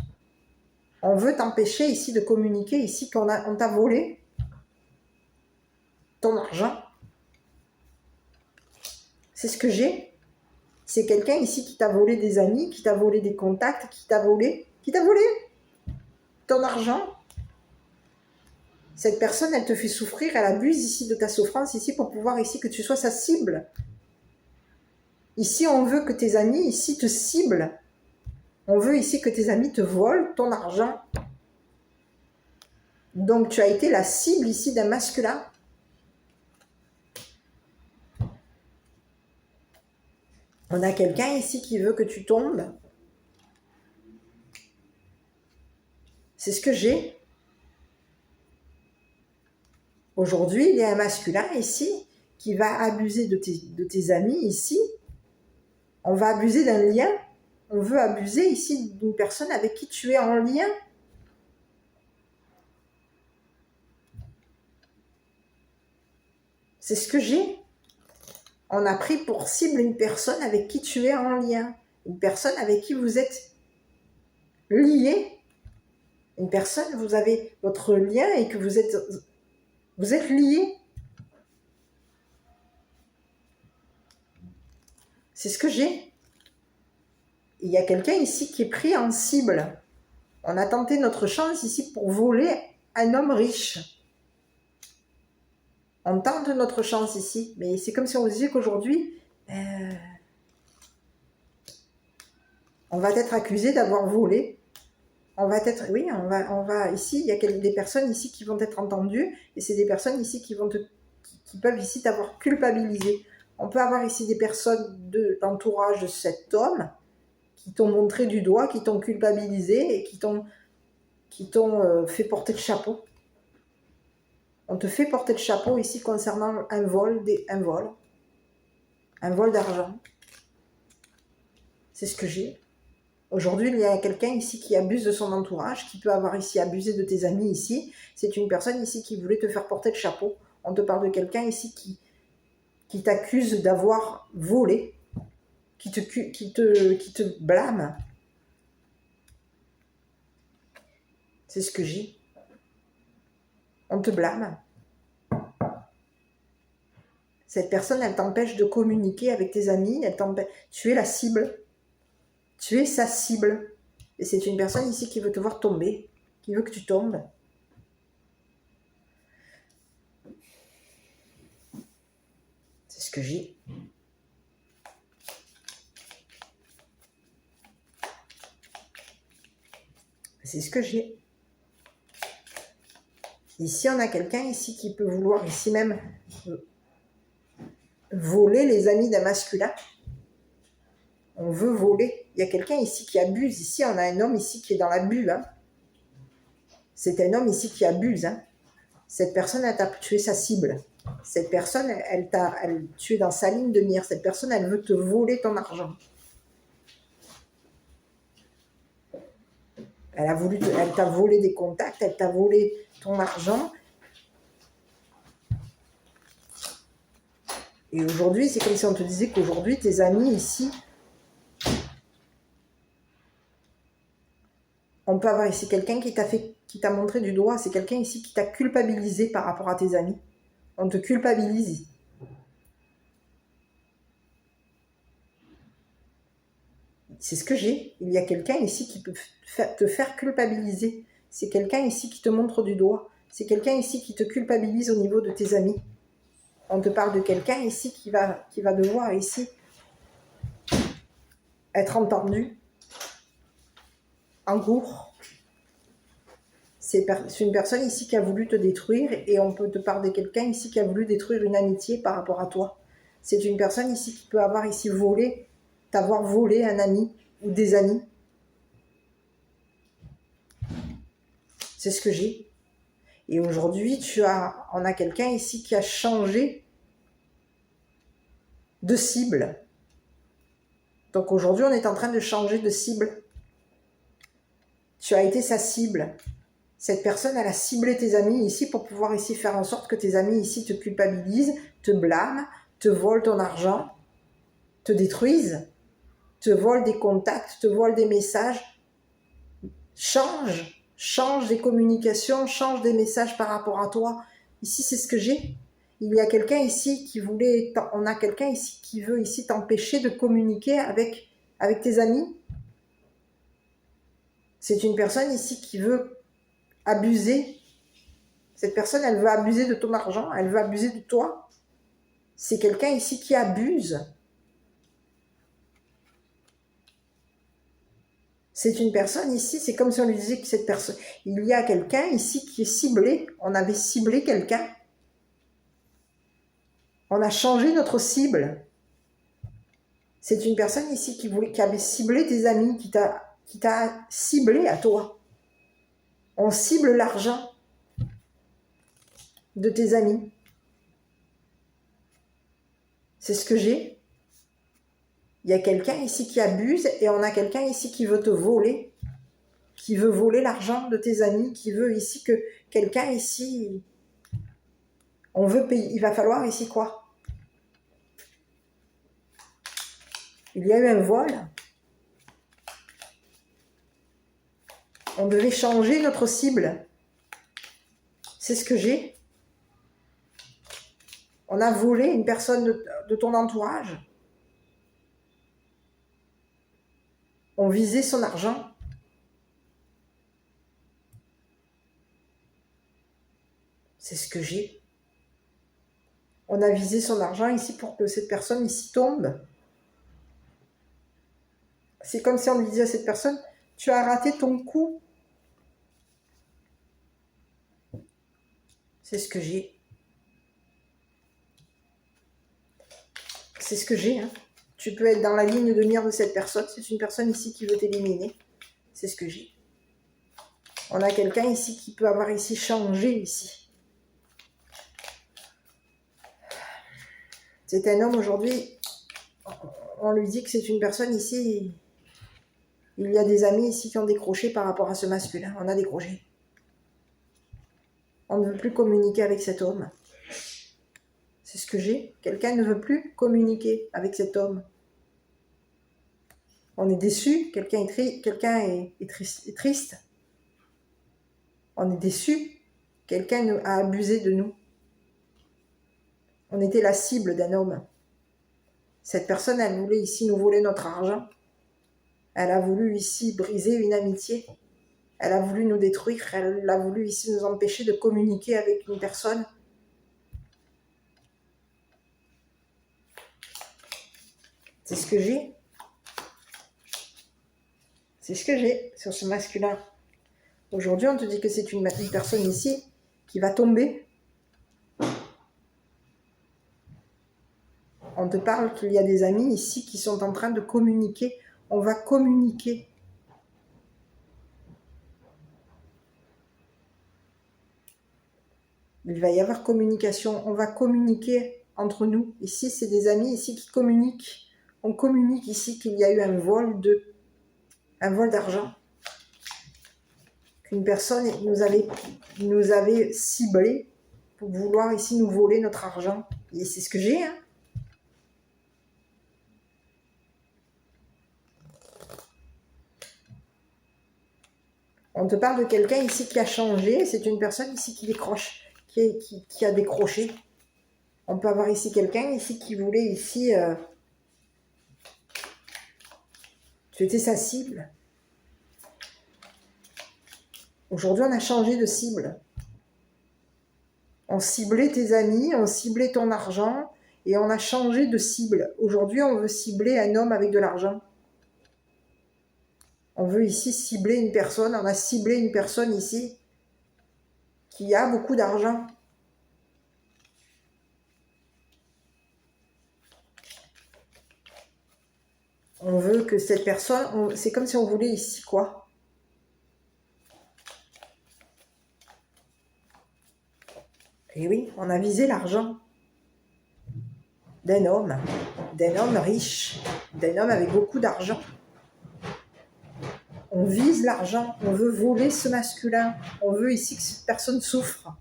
On veut t'empêcher ici de communiquer ici qu'on t'a volé ton argent. C'est ce que j'ai. C'est quelqu'un ici qui t'a volé des amis, qui t'a volé des contacts, qui t'a volé ton argent. Cette personne, elle te fait souffrir, elle abuse ici de ta souffrance ici pour pouvoir ici que tu sois sa cible. Ici, on veut que tes amis ici te ciblent. On veut ici que tes amis te volent ton argent. Donc, tu as été la cible ici d'un masculin. On a quelqu'un ici qui veut que tu tombes. C'est ce que j'ai. Aujourd'hui, il y a un masculin ici qui va abuser de tes amis ici. On va abuser d'un lien. On veut abuser ici d'une personne avec qui tu es en lien. C'est ce que j'ai. On a pris pour cible une personne avec qui tu es en lien. Une personne avec qui vous êtes lié. Une personne, vous avez votre lien et que vous êtes liés. C'est ce que j'ai. Il y a quelqu'un ici qui est pris en cible. On a tenté notre chance ici pour voler un homme riche. On tente notre chance ici, mais c'est comme si on disait qu'aujourd'hui, on va être accusé d'avoir volé. On va être, oui, on va ici, il y a des personnes ici qui vont être entendues, et c'est des personnes ici qui peuvent ici t'avoir culpabilisé. On peut avoir ici des personnes de l'entourage de cet homme qui t'ont montré du doigt, qui t'ont culpabilisé et qui t'ont fait porter le chapeau. On te fait porter le chapeau ici concernant un vol d'argent. C'est ce que j'ai. Aujourd'hui, il y a quelqu'un ici qui abuse de son entourage, qui peut avoir ici abusé de tes amis ici. C'est une personne ici qui voulait te faire porter le chapeau. On te parle de quelqu'un ici qui t'accuse d'avoir volé, qui te blâme. C'est ce que j'ai. On te blâme. Cette personne, elle t'empêche de communiquer avec tes amis, tu es la cible. Tu es sa cible. Et c'est une personne ici qui veut te voir tomber, qui veut que tu tombes. C'est ce que j'ai. C'est ce que j'ai. Ici, on a quelqu'un ici qui peut vouloir ici même voler les amis d'un masculin. On veut voler. Il y a quelqu'un ici qui abuse. Ici, on a un homme ici qui est dans l'abus. Hein. C'est un homme ici qui abuse. Hein. Cette personne, elle t'a tué sa cible. Cette personne, tu es dans sa ligne de mire. Cette personne, elle veut te voler ton argent. Elle t'a volé des contacts, elle t'a volé ton argent. Et aujourd'hui, c'est comme si on te disait qu'aujourd'hui, tes amis ici, on peut avoir ici quelqu'un qui t'a montré du doigt, c'est quelqu'un ici qui t'a culpabilisé par rapport à tes amis. On te culpabilise. C'est ce que j'ai. Il y a quelqu'un ici qui peut te faire culpabiliser. C'est quelqu'un ici qui te montre du doigt. C'est quelqu'un ici qui te culpabilise au niveau de tes amis. On te parle de quelqu'un ici qui va devoir ici être entendu en cours. C'est une personne ici qui a voulu te détruire et on peut te parler de quelqu'un ici qui a voulu détruire une amitié par rapport à toi. C'est une personne ici qui peut avoir ici t'avoir volé un ami ou des amis. C'est ce que j'ai. Et aujourd'hui, on a quelqu'un ici qui a changé de cible. Donc aujourd'hui, on est en train de changer de cible. Tu as été sa cible. Cette personne, elle a ciblé tes amis ici pour pouvoir ici faire en sorte que tes amis ici te culpabilisent, te blâment, te volent ton argent, te détruisent, te volent des contacts, te volent des messages. Change des communications, change des messages par rapport à toi. Ici, c'est ce que j'ai. Il y a quelqu'un ici on a quelqu'un ici qui veut ici t'empêcher de communiquer avec tes amis. C'est une personne ici qui veut abuser. Cette personne, elle veut abuser de ton argent, elle veut abuser de toi. C'est quelqu'un ici qui abuse. C'est une personne ici, c'est comme si on lui disait que cette personne... Il y a quelqu'un ici qui est ciblé. On avait ciblé quelqu'un. On a changé notre cible. C'est une personne ici qui avait ciblé tes amis, qui t'a ciblé à toi. On cible l'argent de tes amis. C'est ce que j'ai. Il y a quelqu'un ici qui abuse et on a quelqu'un ici qui veut te voler, qui veut voler l'argent de tes amis, qui veut ici que quelqu'un ici... On veut payer. Il va falloir ici quoi? Il y a eu un vol. On devait changer notre cible. C'est ce que j'ai. On a volé une personne de ton entourage. On visait son argent. C'est ce que j'ai. On a visé son argent ici pour que cette personne ici tombe. C'est comme si on lui disait à cette personne, tu as raté ton coup. C'est ce que j'ai. C'est ce que j'ai. Hein. Tu peux être dans la ligne de mire de cette personne. C'est une personne ici qui veut t'éliminer. C'est ce que j'ai. On a quelqu'un ici qui peut avoir ici changé ici. C'est un homme aujourd'hui. On lui dit que c'est une personne ici. Il y a des amis ici qui ont décroché par rapport à ce masculin. On a décroché. On ne veut plus communiquer avec cet homme. C'est ce que j'ai. Quelqu'un ne veut plus communiquer avec cet homme. On est déçu. Quelqu'un est triste. On est déçu. Quelqu'un a abusé de nous. On était la cible d'un homme. Cette personne, elle voulait ici nous voler notre argent. Elle a voulu ici briser une amitié. Elle a voulu nous détruire. Elle a voulu ici nous empêcher de communiquer avec une personne. C'est ce que j'ai. C'est ce que j'ai sur ce masculin. Aujourd'hui, on te dit que c'est une personne ici qui va tomber. On te parle qu'il y a des amis ici qui sont en train de communiquer. On va communiquer. Il va y avoir communication. On va communiquer entre nous. Ici, c'est des amis ici qui communiquent. On communique ici qu'il y a eu un vol d'argent. Qu'une personne nous avait ciblé pour vouloir ici nous voler notre argent. Et c'est ce que j'ai, hein. On te parle de quelqu'un ici qui a changé. C'est une personne ici qui décroche, qui a décroché. On peut avoir ici quelqu'un ici qui voulait ici... tu étais sa cible. Aujourd'hui, on a changé de cible. On ciblait tes amis, on ciblait ton argent et on a changé de cible. Aujourd'hui, on veut cibler un homme avec de l'argent. On veut ici cibler une personne. On a ciblé une personne ici qui a beaucoup d'argent. On veut que cette personne... C'est comme si on voulait ici quoi? Et oui, on a visé l'argent d'un homme riche, d'un homme avec beaucoup d'argent. On vise l'argent, on veut voler ce masculin, on veut ici que cette personne souffre.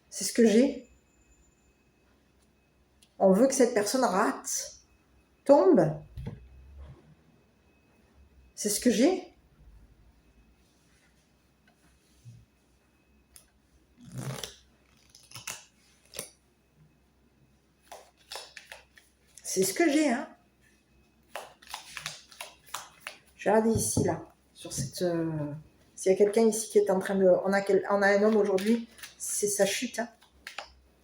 C'est ce que j'ai. On veut que cette personne rate, tombe. C'est ce que j'ai. C'est ce que j'ai, hein. Je vais regarder ici, là, sur cette... S'il y a quelqu'un ici qui est en train de... On a un homme aujourd'hui, c'est sa chute, hein.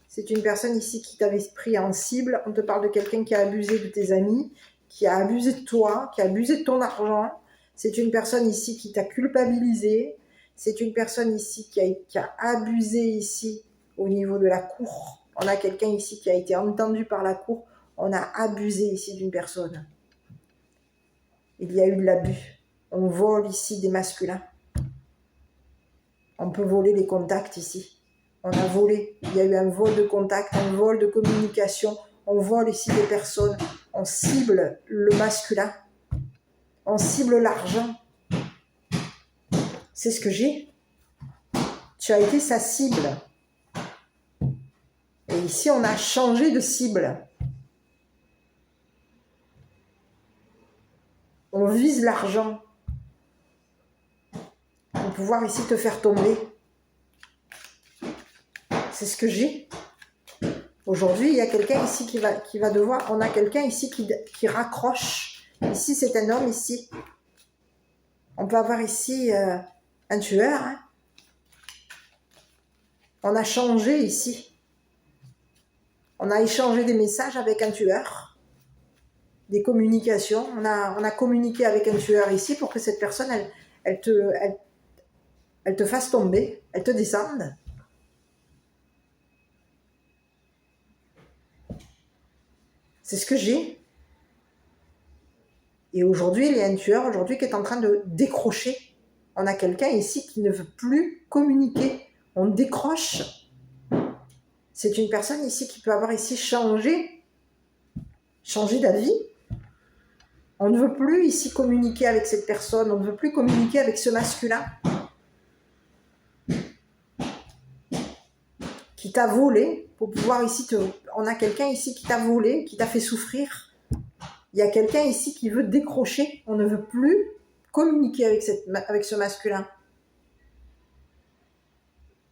C'est une personne ici qui t'avait pris en cible. On te parle de quelqu'un qui a abusé de tes amis, qui a abusé de toi, qui a abusé de ton argent. C'est une personne ici qui t'a culpabilisé. C'est une personne ici qui a abusé ici au niveau de la cour. On a quelqu'un ici qui a été entendu par la cour. On a abusé ici d'une personne. Il y a eu de l'abus. On vole ici des masculins. On peut voler les contacts ici. On a volé. Il y a eu un vol de contact, un vol de communication. On vole ici des personnes. On cible le masculin. On cible l'argent. C'est ce que j'ai. Tu as été sa cible. Et ici, on a changé de cible. On vise l'argent. Pour pouvoir ici te faire tomber. C'est ce que j'ai. Aujourd'hui, il y a quelqu'un ici qui va devoir... On a quelqu'un ici qui raccroche. Ici, c'est un homme ici. On peut avoir ici un tueur. Hein. On a changé ici. On a échangé des messages avec un tueur, des communications. On a communiqué avec un tueur ici pour que cette personne, elle te fasse tomber, elle te descende. C'est ce que j'ai. Et aujourd'hui, il y a un tueur aujourd'hui qui est en train de décrocher. On a quelqu'un ici qui ne veut plus communiquer. On décroche. C'est une personne ici qui peut avoir ici changé d'avis. On ne veut plus ici communiquer avec cette personne. On ne veut plus communiquer avec ce masculin qui t'a volé pour pouvoir ici te... On a quelqu'un ici qui t'a volé, qui t'a fait souffrir. Il y a quelqu'un ici qui veut décrocher. On ne veut plus communiquer avec ce masculin.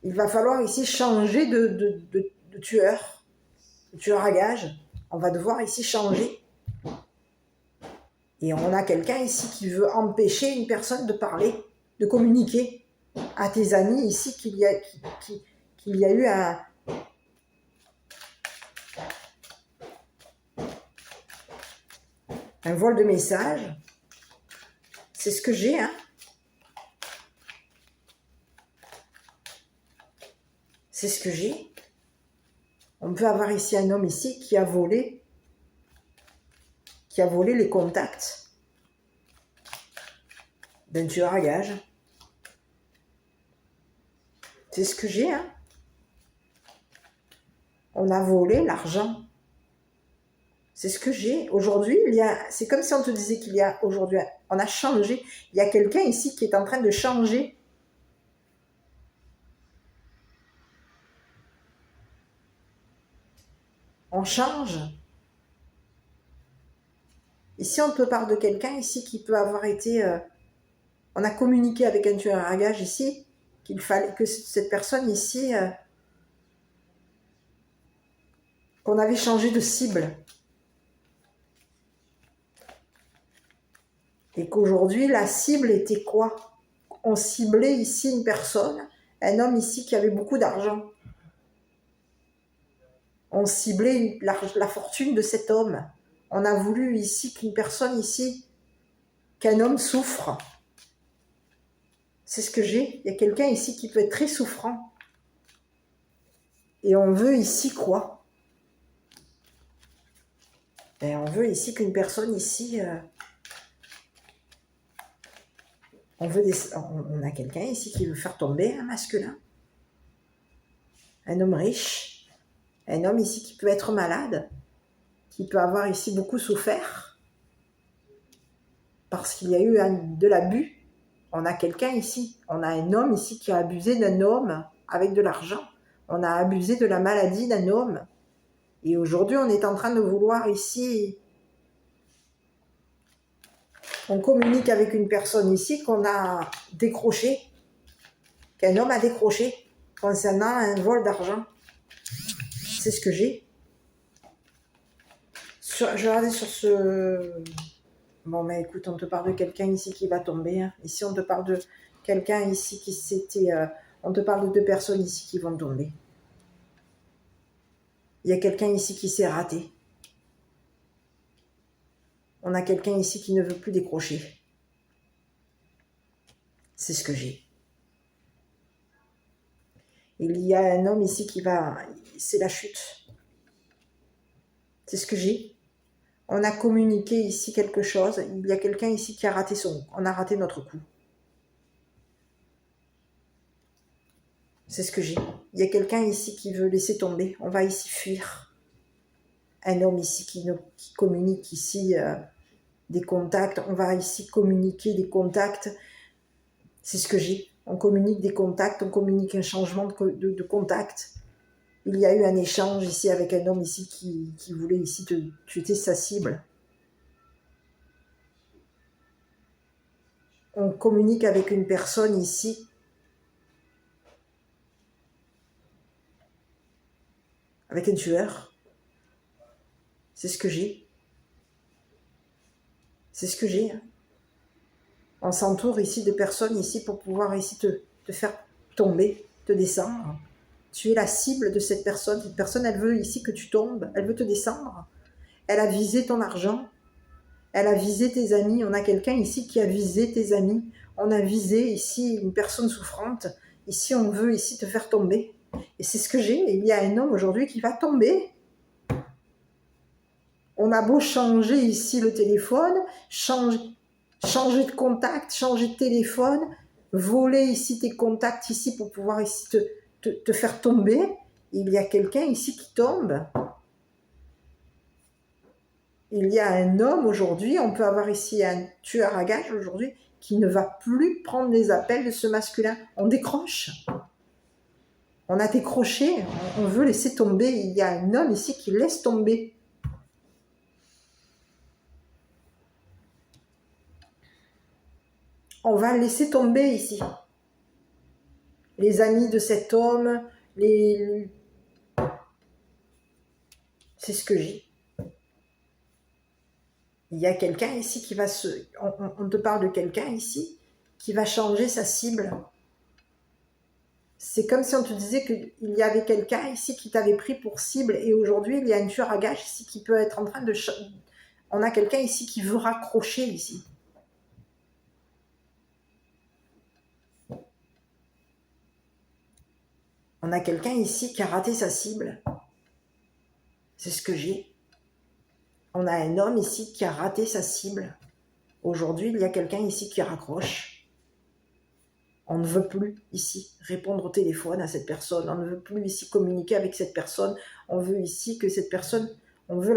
Il va falloir ici changer de tueur. De tueur à gage. On va devoir ici changer. Et on a quelqu'un ici qui veut empêcher une personne de parler, de communiquer à tes amis ici qu'il y a eu un vol de messages. C'est ce que j'ai, hein. C'est ce que j'ai. On peut avoir ici un homme ici qui a volé les contacts d'un tueur à gages. C'est ce que j'ai, hein. On a volé l'argent. C'est ce que j'ai. Aujourd'hui, c'est comme si on te disait qu'il y a aujourd'hui, on a changé. Il y a quelqu'un ici qui est en train de changer. On change. Ici, on te parle de quelqu'un ici qui peut avoir été... on a communiqué avec un tueur à gages ici, qu'il fallait que cette personne ici... qu'on avait changé de cible. Et qu'aujourd'hui, la cible était quoi? On ciblait ici une personne, un homme ici qui avait beaucoup d'argent. On ciblait la fortune de cet homme. On a voulu ici qu'une personne ici, qu'un homme souffre. C'est ce que j'ai. Il y a quelqu'un ici qui peut être très souffrant. Et on veut ici quoi? Ben, on veut ici qu'une personne ici... on a quelqu'un ici qui veut faire tomber un masculin. Un homme riche. Un homme ici qui peut être malade. Qui peut avoir ici beaucoup souffert. Parce qu'il y a eu de l'abus. On a quelqu'un ici. On a un homme ici qui a abusé d'un homme avec de l'argent. On a abusé de la maladie d'un homme. Et aujourd'hui, on est en train de vouloir ici... On communique avec une personne ici qu'on a décroché, qu'un homme a décroché concernant un vol d'argent. C'est ce que j'ai. Je vais regarder sur ce... Bon, mais écoute, on te parle de quelqu'un ici qui va tomber. Hein. Ici, on te parle de quelqu'un ici qui s'était... on te parle de 2 personnes ici qui vont tomber. Il y a quelqu'un ici qui s'est raté. On a quelqu'un ici qui ne veut plus décrocher. C'est ce que j'ai. Il y a un homme ici qui va... C'est la chute. C'est ce que j'ai. On a communiqué ici quelque chose. Il y a quelqu'un ici qui a raté on a raté notre coup. C'est ce que j'ai. Il y a quelqu'un ici qui veut laisser tomber. On va ici fuir. Un homme ici qui communique ici des contacts. On va ici communiquer des contacts. C'est ce que j'ai. On communique des contacts. On communique un changement de contact. Il y a eu un échange ici avec un homme ici qui voulait ici tuer sa cible. On communique avec une personne ici avec un tueur. C'est ce que j'ai. C'est ce que j'ai. On s'entoure ici de personnes ici pour pouvoir ici te faire tomber, te descendre. Tu es la cible de cette personne. Cette personne, elle veut ici que tu tombes. Elle veut te descendre. Elle a visé ton argent. Elle a visé tes amis. On a quelqu'un ici qui a visé tes amis. On a visé ici une personne souffrante. Ici, on veut ici te faire tomber. Et c'est ce que j'ai. Il y a un homme aujourd'hui qui va tomber. On a beau changer ici le téléphone, changer de contact, changer de téléphone, voler ici tes contacts ici pour pouvoir ici te faire tomber. Il y a quelqu'un ici qui tombe. Il y a un homme aujourd'hui, on peut avoir ici un tueur à gages aujourd'hui, qui ne va plus prendre les appels de ce masculin. On décroche. On a décroché, on veut laisser tomber. Il y a un homme ici qui laisse tomber. On va laisser tomber ici. Les amis de cet homme, c'est ce que j'ai. Il y a quelqu'un ici qui va on te parle de quelqu'un ici qui va changer sa cible. C'est comme si on te disait qu'il y avait quelqu'un ici qui t'avait pris pour cible et aujourd'hui il y a un tueur à gages ici qui peut être en train de... On a quelqu'un ici qui veut raccrocher ici. On a quelqu'un ici qui a raté sa cible. C'est ce que j'ai. On a un homme ici qui a raté sa cible. Aujourd'hui, il y a quelqu'un ici qui raccroche. On ne veut plus ici répondre au téléphone à cette personne. On ne veut plus ici communiquer avec cette personne. On veut ici que cette personne... On veut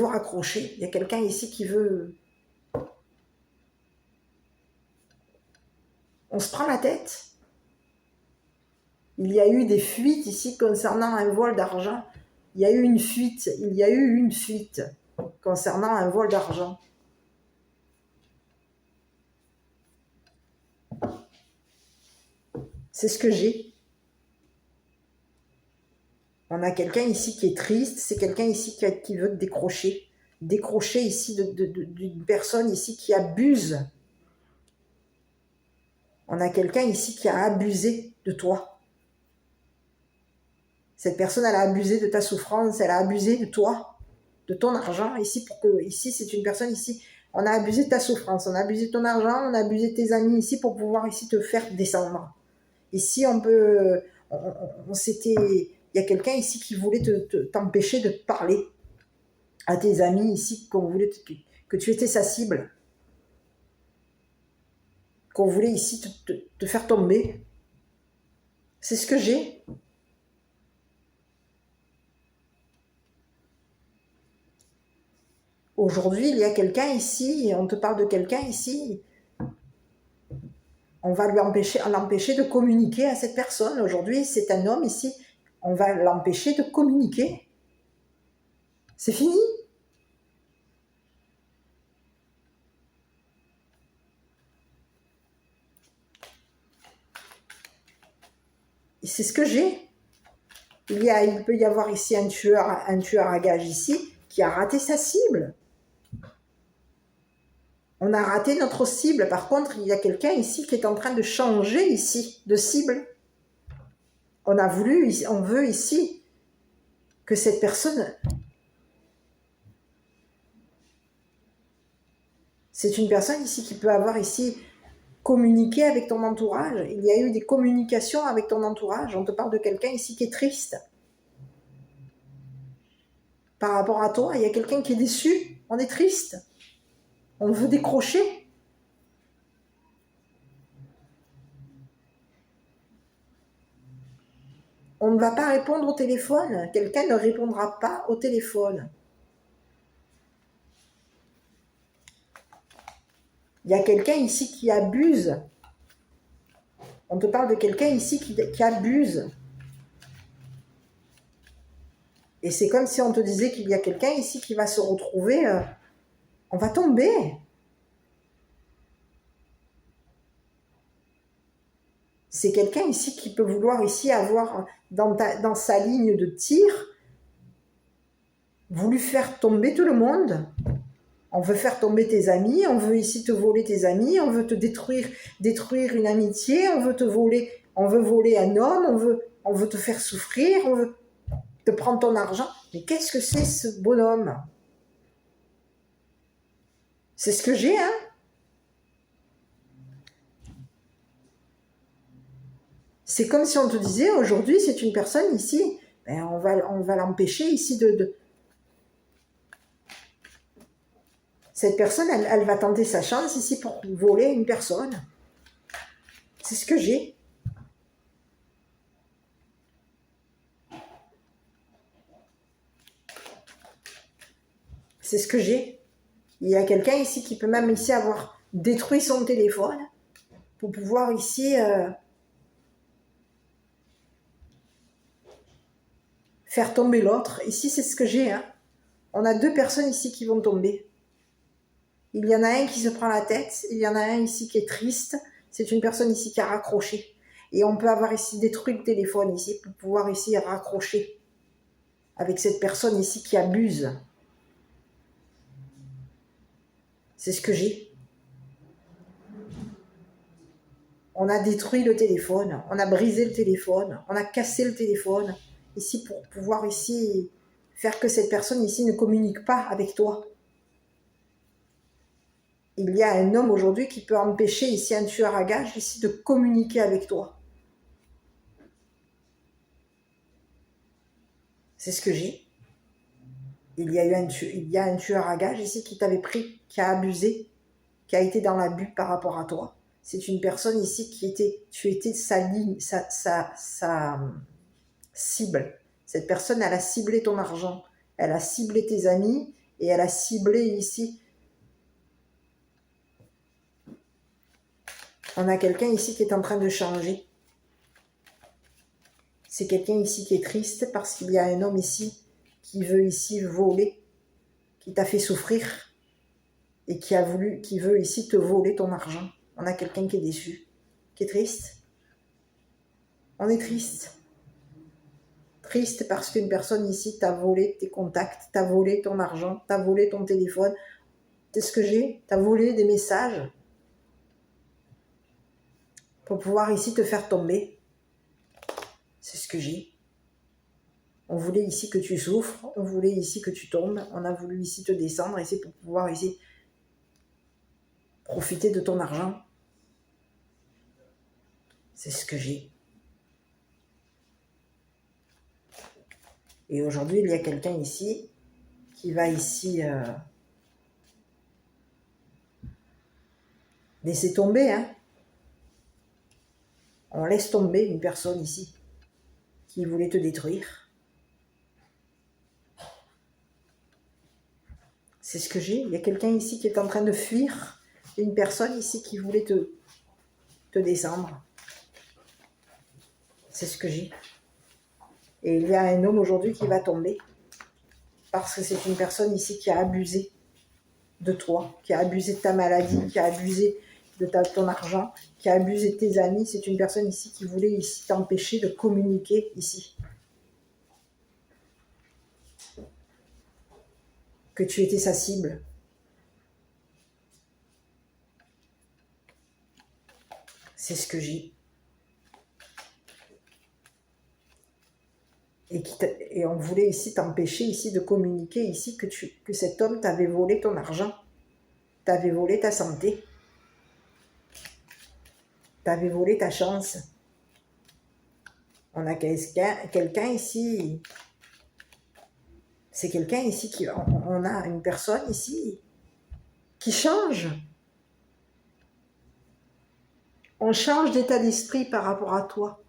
raccrocher. Il y a quelqu'un ici qui veut... On se prend la tête. Il y a eu des fuites ici concernant un vol d'argent. Il y a eu une fuite concernant un vol d'argent. C'est ce que j'ai. On a quelqu'un ici qui est triste, c'est quelqu'un ici qui veut te décrocher. Décrocher ici d'une personne ici qui abuse. On a quelqu'un ici qui a abusé de toi. Cette personne, elle a abusé de ta souffrance, elle a abusé de toi, de ton argent. Ici, c'est une personne ici, on a abusé de ta souffrance, on a abusé de ton argent, on a abusé de tes amis ici pour pouvoir ici te faire descendre. Ici, il y a quelqu'un ici qui voulait t'empêcher de parler à tes amis ici, qu'on voulait que tu étais sa cible, qu'on voulait ici te faire tomber. C'est ce que j'ai. Aujourd'hui, il y a quelqu'un ici, on te parle de quelqu'un ici, on va l'empêcher de communiquer à cette personne. Aujourd'hui, c'est un homme ici, on va l'empêcher de communiquer. C'est fini. Et c'est ce que j'ai. Il peut y avoir ici un tueur à gages ici qui a raté sa cible. On a raté notre cible. Par contre, il y a quelqu'un ici qui est en train de changer ici de cible. On veut ici que cette personne... C'est une personne ici qui peut avoir ici communiqué avec ton entourage. Il y a eu des communications avec ton entourage. On te parle de quelqu'un ici qui est triste. Par rapport à toi, il y a quelqu'un qui est déçu. On est triste. On veut décrocher. On ne va pas répondre au téléphone. Quelqu'un ne répondra pas au téléphone. Il y a quelqu'un ici qui abuse. On te parle de quelqu'un ici qui abuse. Et c'est comme si on te disait qu'il y a quelqu'un ici qui va se retrouver... on va tomber. C'est quelqu'un ici qui peut vouloir ici avoir dans sa ligne de tir voulu faire tomber tout le monde. On veut faire tomber tes amis, on veut ici te voler tes amis, on veut te détruire une amitié, on veut voler un homme, on veut te faire souffrir, on veut te prendre ton argent. Mais qu'est-ce que c'est ce bonhomme? C'est ce que j'ai, hein? C'est comme si on te disait, aujourd'hui, c'est une personne ici, ben on va l'empêcher ici de... Cette personne, elle va tenter sa chance ici pour voler une personne. C'est ce que j'ai. C'est ce que j'ai. Il y a quelqu'un ici qui peut même ici avoir détruit son téléphone pour pouvoir ici faire tomber l'autre. Ici, c'est ce que j'ai, hein. On a 2 personnes ici qui vont tomber. Il y en a un qui se prend la tête, il y en a un ici qui est triste. C'est une personne ici qui a raccroché. Et on peut avoir ici détruit le téléphone ici pour pouvoir ici raccrocher avec cette personne ici qui abuse. C'est ce que j'ai. On a détruit le téléphone, on a brisé le téléphone, on a cassé le téléphone ici pour pouvoir ici faire que cette personne ici ne communique pas avec toi. Il y a un homme aujourd'hui qui peut empêcher ici un tueur à gages ici de communiquer avec toi. C'est ce que j'ai. Il y a un tueur à gages ici qui t'avait pris, qui a abusé, qui a été dans l'abus par rapport à toi. C'est une personne ici tu étais sa ligne, sa cible. Cette personne, elle a ciblé ton argent, elle a ciblé tes amis et elle a ciblé ici. On a quelqu'un ici qui est en train de changer. C'est quelqu'un ici qui est triste parce qu'il y a un homme ici qui veut ici voler, qui t'a fait souffrir et qui veut ici te voler ton argent. On a quelqu'un qui est déçu, qui est triste. On est triste. Triste parce qu'une personne ici t'a volé tes contacts, t'a volé ton argent, t'a volé ton téléphone. C'est ce que j'ai, t'as volé des messages pour pouvoir ici te faire tomber. C'est ce que j'ai. On voulait ici que tu souffres, on voulait ici que tu tombes, on a voulu ici te descendre ici pour pouvoir ici profiter de ton argent. C'est ce que j'ai. Et aujourd'hui, il y a quelqu'un ici qui va ici laisser tomber, hein. On laisse tomber une personne ici qui voulait te détruire. C'est ce que j'ai. Il y a quelqu'un ici qui est en train de fuir. Une personne ici qui voulait te descendre. C'est ce que j'ai. Et il y a un homme aujourd'hui qui va tomber. Parce que c'est une personne ici qui a abusé de toi, qui a abusé de ta maladie, qui a abusé de ton argent, qui a abusé de tes amis. C'est une personne ici qui voulait ici t'empêcher de communiquer ici. Que tu étais sa cible. C'est ce que j'ai. Et on voulait ici t'empêcher ici de communiquer ici que cet homme t'avait volé ton argent, t'avait volé ta santé, t'avait volé ta chance. On a quelqu'un ici, c'est quelqu'un ici on a une personne ici qui change. On change d'état d'esprit par rapport à toi.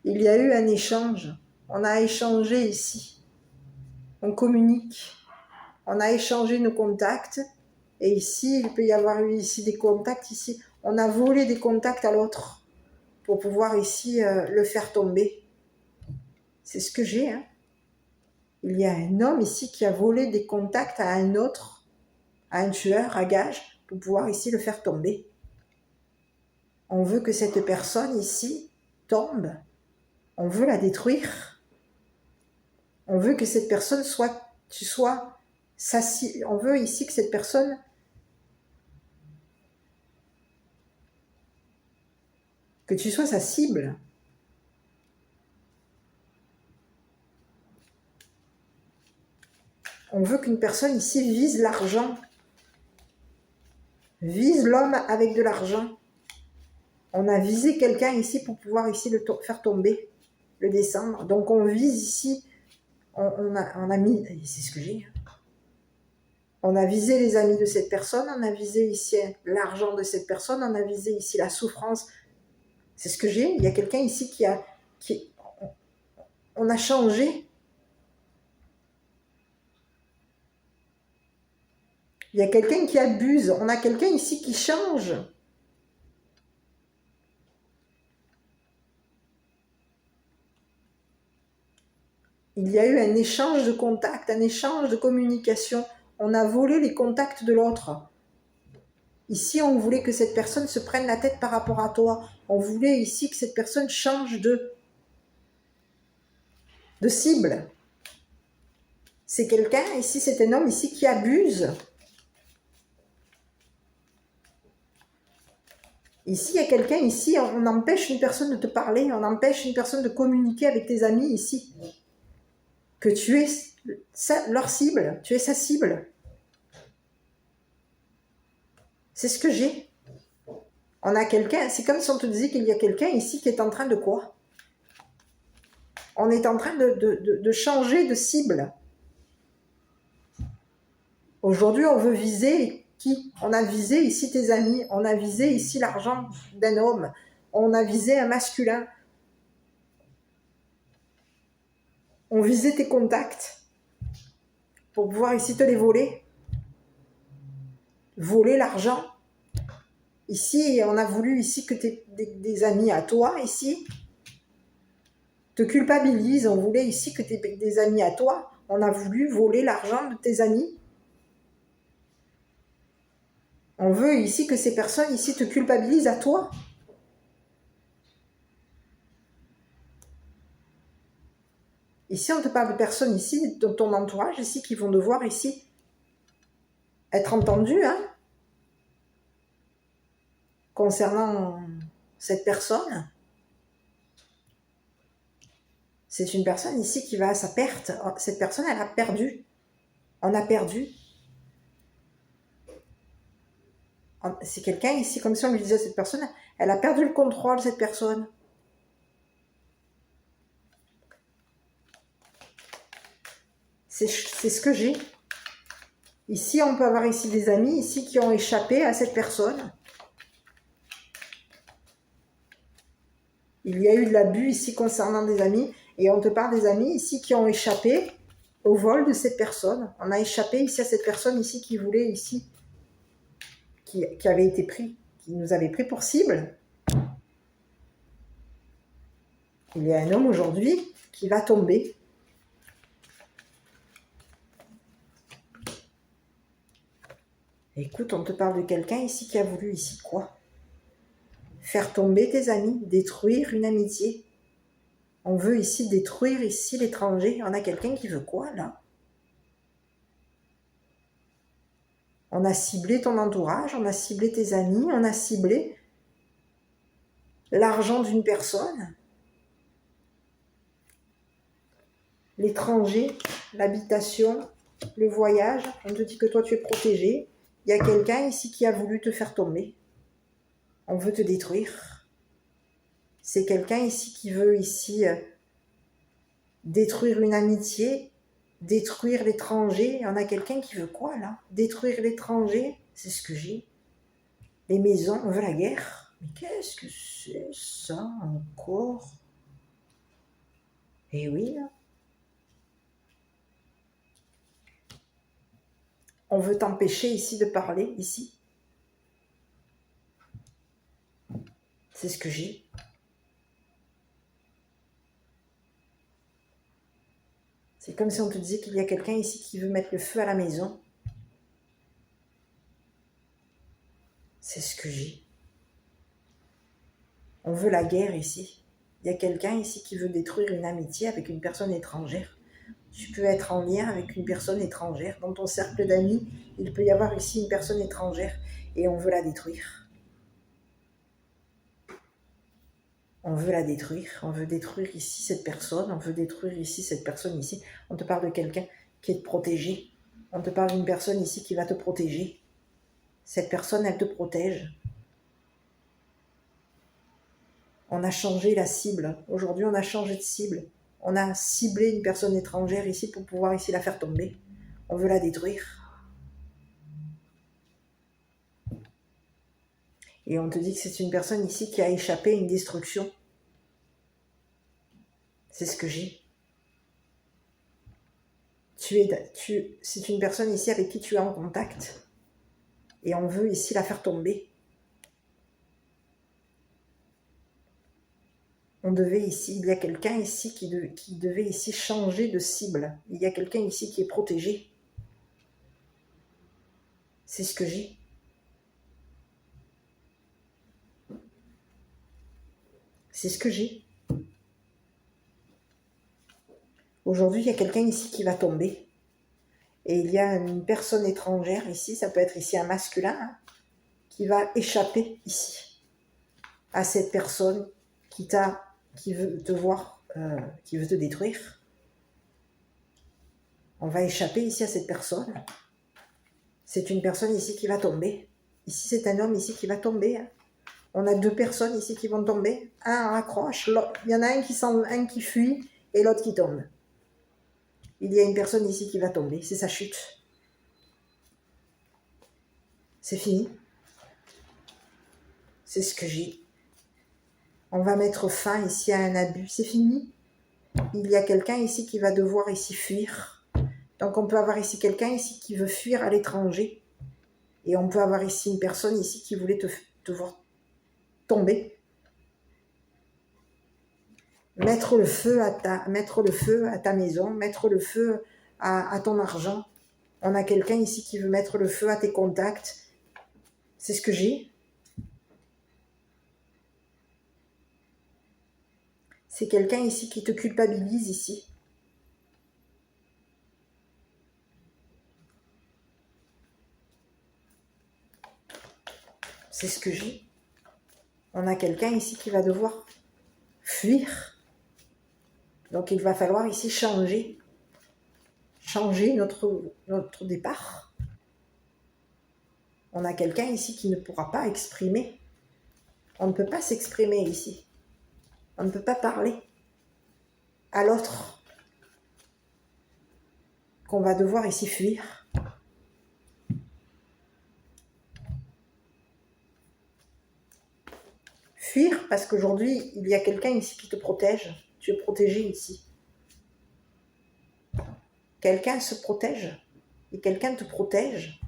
Il y a eu un échange. On a échangé ici. On communique. On a échangé nos contacts. Et ici, il peut y avoir eu ici des contacts. Ici, on a volé des contacts à l'autre pour pouvoir ici le faire tomber. C'est ce que j'ai. Hein. Il y a un homme ici qui a volé des contacts à un autre, à un tueur à gages, pour pouvoir ici le faire tomber. On veut que cette personne ici tombe. On veut la détruire. On veut que cette personne on veut ici que cette personne que tu sois sa cible. On veut qu'une personne ici vise l'argent, vise l'homme avec de l'argent. On a visé quelqu'un ici pour pouvoir ici le faire tomber, le descendre. Donc on vise ici, on a mis, c'est ce que j'ai. On a visé les amis de cette personne, on a visé ici l'argent de cette personne, on a visé ici la souffrance. C'est ce que j'ai. Il y a quelqu'un ici on a changé. Il y a quelqu'un qui abuse. On a quelqu'un ici qui change. Il y a eu un échange de contacts, un échange de communication. On a volé les contacts de l'autre. Ici, on voulait que cette personne se prenne la tête par rapport à toi. On voulait ici que cette personne change de cible. C'est quelqu'un, ici, c'est un homme ici qui abuse. Ici, il y a quelqu'un, ici, on empêche une personne de te parler, on empêche une personne de communiquer avec tes amis, ici. Que tu es leur cible, tu es sa cible. C'est ce que j'ai. On a quelqu'un, c'est comme si on te disait qu'il y a quelqu'un ici qui est en train de quoi? On est en train de changer de cible. Aujourd'hui, on veut viser qui? On a visé ici tes amis, on a visé ici l'argent d'un homme, on a visé un masculin. On visait tes contacts pour pouvoir ici te les voler. Voler l'argent. Ici, on a voulu ici que des amis à toi, ici, te culpabilisent. On voulait ici que des amis à toi, on a voulu voler l'argent de tes amis. On veut ici que ces personnes ici te culpabilisent à toi. Ici, on te parle de personnes ici, de ton entourage ici, qui vont devoir ici être entendues, hein, concernant cette personne. C'est une personne ici qui va à sa perte. Cette personne, elle a perdu. On a perdu. C'est quelqu'un ici, comme si on lui disait à cette personne, elle a perdu le contrôle, cette personne. C'est ce que j'ai. Ici, on peut avoir ici des amis ici qui ont échappé à cette personne. Il y a eu de l'abus ici concernant des amis. Et on te parle des amis ici qui ont échappé au vol de cette personne. On a échappé ici à cette personne ici qui voulait ici, qui avait été pris, qui nous avait pris pour cible. Il y a un homme aujourd'hui qui va tomber. Écoute, on te parle de quelqu'un ici qui a voulu ici quoi? Faire tomber tes amis, détruire une amitié. On veut ici détruire ici l'étranger. On a quelqu'un qui veut quoi là? On a ciblé ton entourage, on a ciblé tes amis, on a ciblé l'argent d'une personne, l'étranger, l'habitation, le voyage. On te dit que toi tu es protégé. Il y a quelqu'un ici qui a voulu te faire tomber. On veut te détruire. C'est quelqu'un ici qui veut ici détruire une amitié, détruire l'étranger. On a quelqu'un qui veut quoi là? Détruire l'étranger, c'est ce que j'ai. Les maisons, on veut la guerre. Mais qu'est-ce que c'est ça encore? Eh oui, là. On veut t'empêcher ici de parler, ici. C'est ce que j'ai. C'est comme si on te disait qu'il y a quelqu'un ici qui veut mettre le feu à la maison. C'est ce que j'ai. On veut la guerre ici. Il y a quelqu'un ici qui veut détruire une amitié avec une personne étrangère. Tu peux être en lien avec une personne étrangère. Dans ton cercle d'amis, il peut y avoir ici une personne étrangère et on veut la détruire. On veut la détruire. On veut détruire ici cette personne. On veut détruire ici cette personne ici. On te parle de quelqu'un qui est protégé. On te parle d'une personne ici qui va te protéger. Cette personne, elle te protège. On a changé la cible. Aujourd'hui, on a changé de cible. On a ciblé une personne étrangère ici pour pouvoir ici la faire tomber. On veut la détruire. Et on te dit que c'est une personne ici qui a échappé à une destruction. C'est ce que j'ai. C'est une personne ici avec qui tu es en contact. Et on veut ici la faire tomber. Il y a quelqu'un ici qui devait ici changer de cible. Il y a quelqu'un ici qui est protégé. C'est ce que j'ai. C'est ce que j'ai. Aujourd'hui, il y a quelqu'un ici qui va tomber. Et il y a une personne étrangère ici, ça peut être ici un masculin, hein, qui va échapper ici à cette personne qui veut te voir, qui veut te détruire. On va échapper ici à cette personne. C'est une personne ici qui va tomber. Ici, c'est un homme ici qui va tomber. Hein. On a 2 personnes ici qui vont tomber. Un raccroche, il y en a un qui fuit et l'autre qui tombe. Il y a une personne ici qui va tomber. C'est sa chute. C'est fini. C'est ce que j'ai. On va mettre fin ici à un abus. C'est fini. Il y a quelqu'un ici qui va devoir ici fuir. Donc on peut avoir ici quelqu'un ici qui veut fuir à l'étranger. Et on peut avoir ici une personne ici qui voulait te voir tomber. Mettre le feu à ta maison, mettre le feu à ton argent. On a quelqu'un ici qui veut mettre le feu à tes contacts. C'est ce que j'ai. C'est quelqu'un ici qui te culpabilise ici. C'est ce que j'ai. On a quelqu'un ici qui va devoir fuir. Donc il va falloir ici changer notre départ. On a quelqu'un ici qui ne pourra pas exprimer. On ne peut pas s'exprimer ici. On ne peut pas parler à l'autre. Qu'on va devoir ici fuir. Fuir parce qu'aujourd'hui, il y a quelqu'un ici qui te protège. Tu es protégé ici. Quelqu'un se protège et quelqu'un te protège.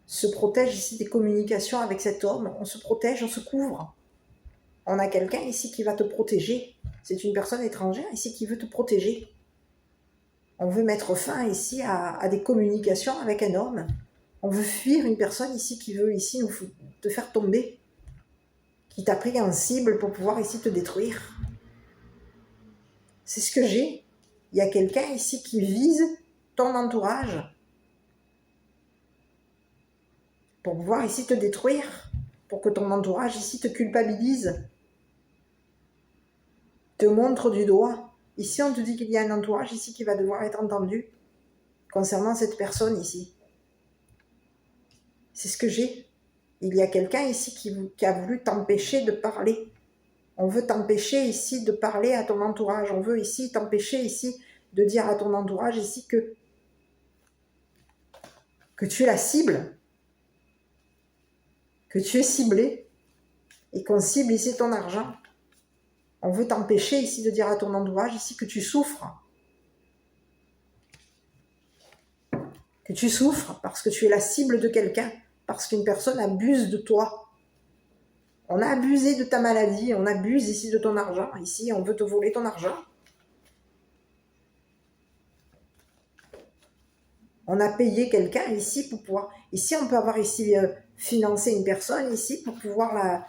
Se protège ici des communications avec cet homme. On se protège, on se couvre. On a quelqu'un ici qui va te protéger. C'est une personne étrangère ici qui veut te protéger. On veut mettre fin ici à des communications avec un homme. On veut fuir une personne ici qui veut ici te faire tomber. Qui t'a pris en cible pour pouvoir ici te détruire. C'est ce que j'ai. Il y a quelqu'un ici qui vise ton entourage. Pour pouvoir ici te détruire. Pour que ton entourage ici te culpabilise. Te montre du doigt. Ici, on te dit qu'il y a un entourage ici qui va devoir être entendu concernant cette personne ici. C'est ce que j'ai. Il y a quelqu'un ici qui a voulu t'empêcher de parler. On veut t'empêcher ici de parler à ton entourage. On veut ici t'empêcher ici de dire à ton entourage ici que tu es la cible. Que tu es ciblé. Et qu'on cible ici ton argent. On veut t'empêcher ici de dire à ton entourage ici que tu souffres. Que tu souffres parce que tu es la cible de quelqu'un. Parce qu'une personne abuse de toi. On a abusé de ta maladie. On abuse ici de ton argent. Ici, on veut te voler ton argent. On a payé quelqu'un ici pour pouvoir... Ici, on peut avoir ici financé une personne ici pour pouvoir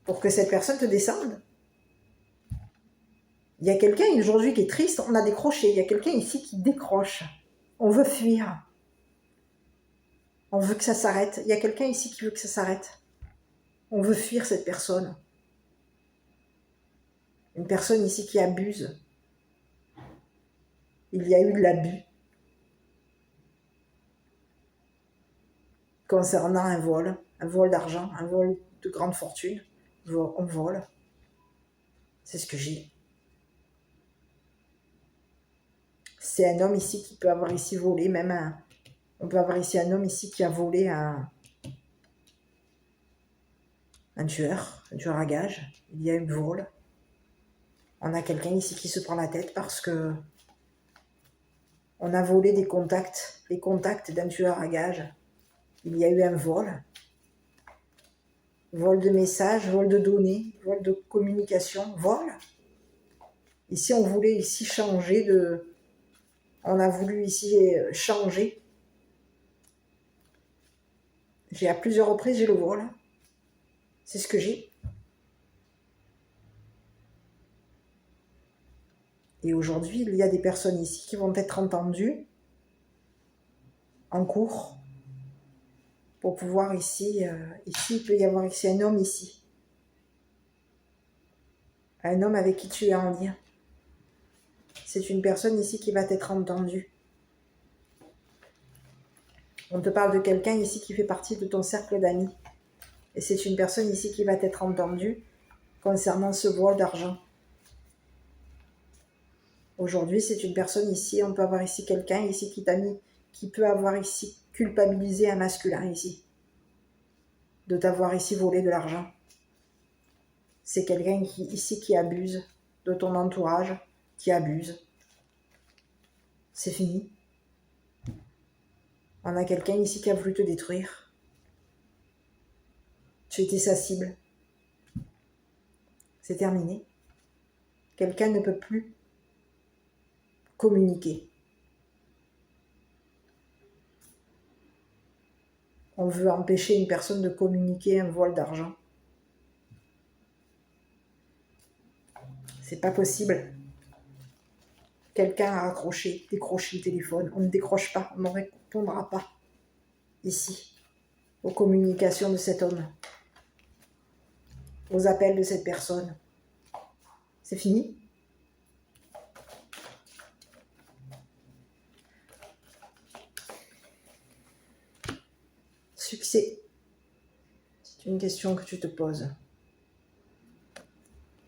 pour que cette personne te descende. Il y a quelqu'un aujourd'hui qui est triste, on a décroché. Il y a quelqu'un ici qui décroche. On veut fuir. On veut que ça s'arrête. Il y a quelqu'un ici qui veut que ça s'arrête. On veut fuir cette personne. Une personne ici qui abuse. Il y a eu de l'abus concernant un vol d'argent, un vol de grande fortune. On vole. C'est ce que j'ai. C'est un homme ici qui peut avoir ici volé, on peut avoir ici un homme ici qui a volé un tueur à gages. Il y a eu vol. On a quelqu'un ici qui se prend la tête parce que on a volé les contacts d'un tueur à gages. Il y a eu un vol. Vol de messages, vol de données, vol de communication, vol. Ici, on voulait ici changer de... On a voulu ici changer. J'ai à plusieurs reprises, j'ai le vol. C'est ce que j'ai. Et aujourd'hui, il y a des personnes ici qui vont être entendues en cours pour pouvoir ici, il peut y avoir ici un homme ici. Un homme avec qui tu es en lien. C'est une personne ici qui va être entendue. On te parle de quelqu'un ici qui fait partie de ton cercle d'amis. Et c'est une personne ici qui va être entendue concernant ce vol d'argent. Aujourd'hui, c'est une personne ici, on peut avoir ici quelqu'un ici qui t'a mis, qui peut avoir ici culpabilisé un masculin ici, de t'avoir ici volé de l'argent. C'est quelqu'un ici qui abuse de ton entourage, qui abuse. C'est fini. On a quelqu'un ici qui a voulu te détruire. Tu étais sa cible. C'est terminé. Quelqu'un ne peut plus communiquer. On veut empêcher une personne de communiquer un vol d'argent. C'est pas possible. Quelqu'un a décroché le téléphone. On ne décroche pas, on ne répondra pas ici aux communications de cet homme, aux appels de cette personne. C'est fini. Succès. C'est une question que tu te poses.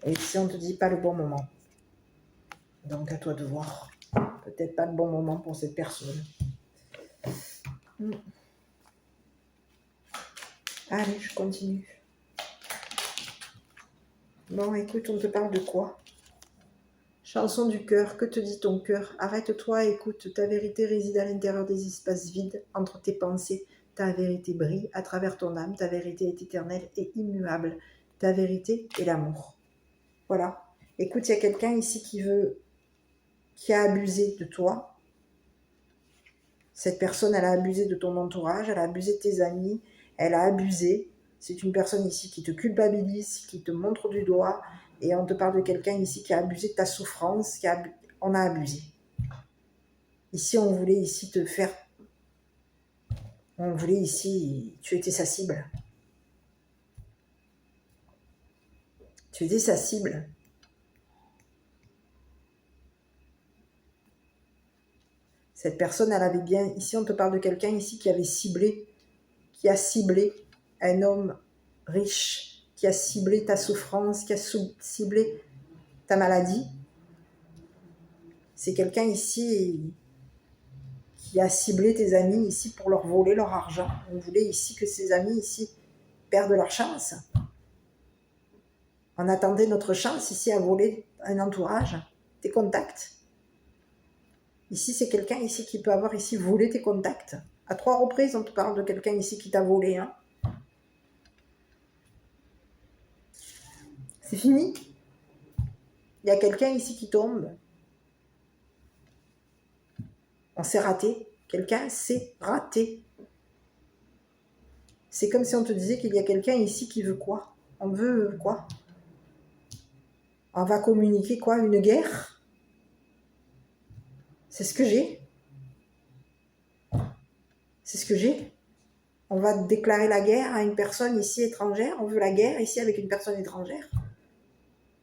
Et ici, on ne te dit pas le bon moment. Donc, à toi de voir. Peut-être pas le bon moment pour cette personne. Allez, je continue. Bon, écoute, on te parle de quoi? Chanson du cœur, que te dit ton cœur? Arrête-toi, écoute, ta vérité réside à l'intérieur des espaces vides, entre tes pensées. Ta vérité brille à travers ton âme, ta vérité est éternelle et immuable. Ta vérité est l'amour. Voilà. Écoute, il y a quelqu'un ici qui a abusé de toi. Cette personne, elle a abusé de ton entourage, elle a abusé de tes amis, elle a abusé. C'est une personne ici qui te culpabilise, qui te montre du doigt. Et on te parle de quelqu'un ici qui a abusé de ta souffrance, on a abusé. Ici, on voulait ici te faire... On voulait ici... Tu étais sa cible. Tu étais sa cible. Cette personne, elle avait bien... Ici, on te parle de quelqu'un ici qui avait ciblé, qui a ciblé un homme riche, qui a ciblé ta souffrance, qui a ciblé ta maladie. C'est quelqu'un ici qui a ciblé tes amis ici pour leur voler leur argent. On voulait ici que ces amis ici perdent leur chance. On attendait notre chance ici à voler un entourage, tes contacts. Ici, c'est quelqu'un ici qui peut avoir ici volé tes contacts. À 3 reprises, on te parle de quelqu'un ici qui t'a volé. Hein. C'est fini. Il y a quelqu'un ici qui tombe. On s'est raté. Quelqu'un s'est raté. C'est comme si on te disait qu'il y a quelqu'un ici qui veut quoi? On veut quoi? On va communiquer quoi? Une guerre? C'est ce que j'ai. C'est ce que j'ai. On va déclarer la guerre à une personne ici étrangère. On veut la guerre ici avec une personne étrangère.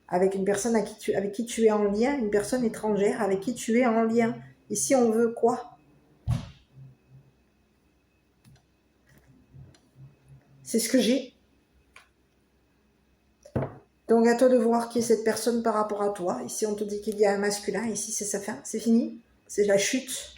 Avec une personne avec qui tu es en lien, une personne étrangère avec qui tu es en lien. Ici, on veut quoi? C'est ce que j'ai. Donc, à toi de voir qui est cette personne par rapport à toi. Ici, on te dit qu'il y a un masculin. Ici, c'est sa fin. C'est fini. C'est la chute.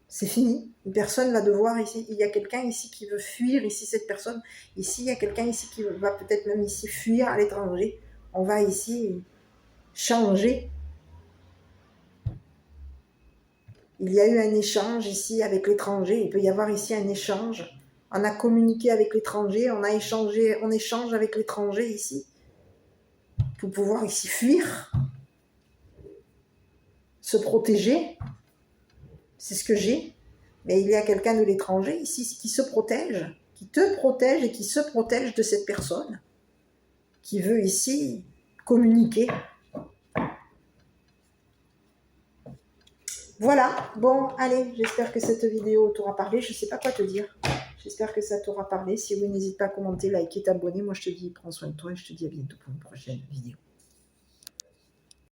C'est fini. Une personne va devoir ici. Il y a quelqu'un ici qui veut fuir. Ici, cette personne. Ici, il y a quelqu'un ici qui va peut-être même ici fuir à l'étranger. On va ici changer. Il y a eu un échange ici avec l'étranger. Il peut y avoir ici un échange. On a communiqué avec l'étranger, on a échangé, on échange avec l'étranger ici pour pouvoir ici fuir, se protéger. C'est ce que j'ai. Mais il y a quelqu'un de l'étranger ici qui se protège, qui te protège et qui se protège de cette personne qui veut ici communiquer. Voilà, bon, allez, j'espère que cette vidéo t'aura parlé. Je ne sais pas quoi te dire. J'espère que ça t'aura parlé. Si oui, n'hésite pas à commenter, liker, t'abonner. Moi, je te dis, prends soin de toi et je te dis à bientôt pour une prochaine vidéo.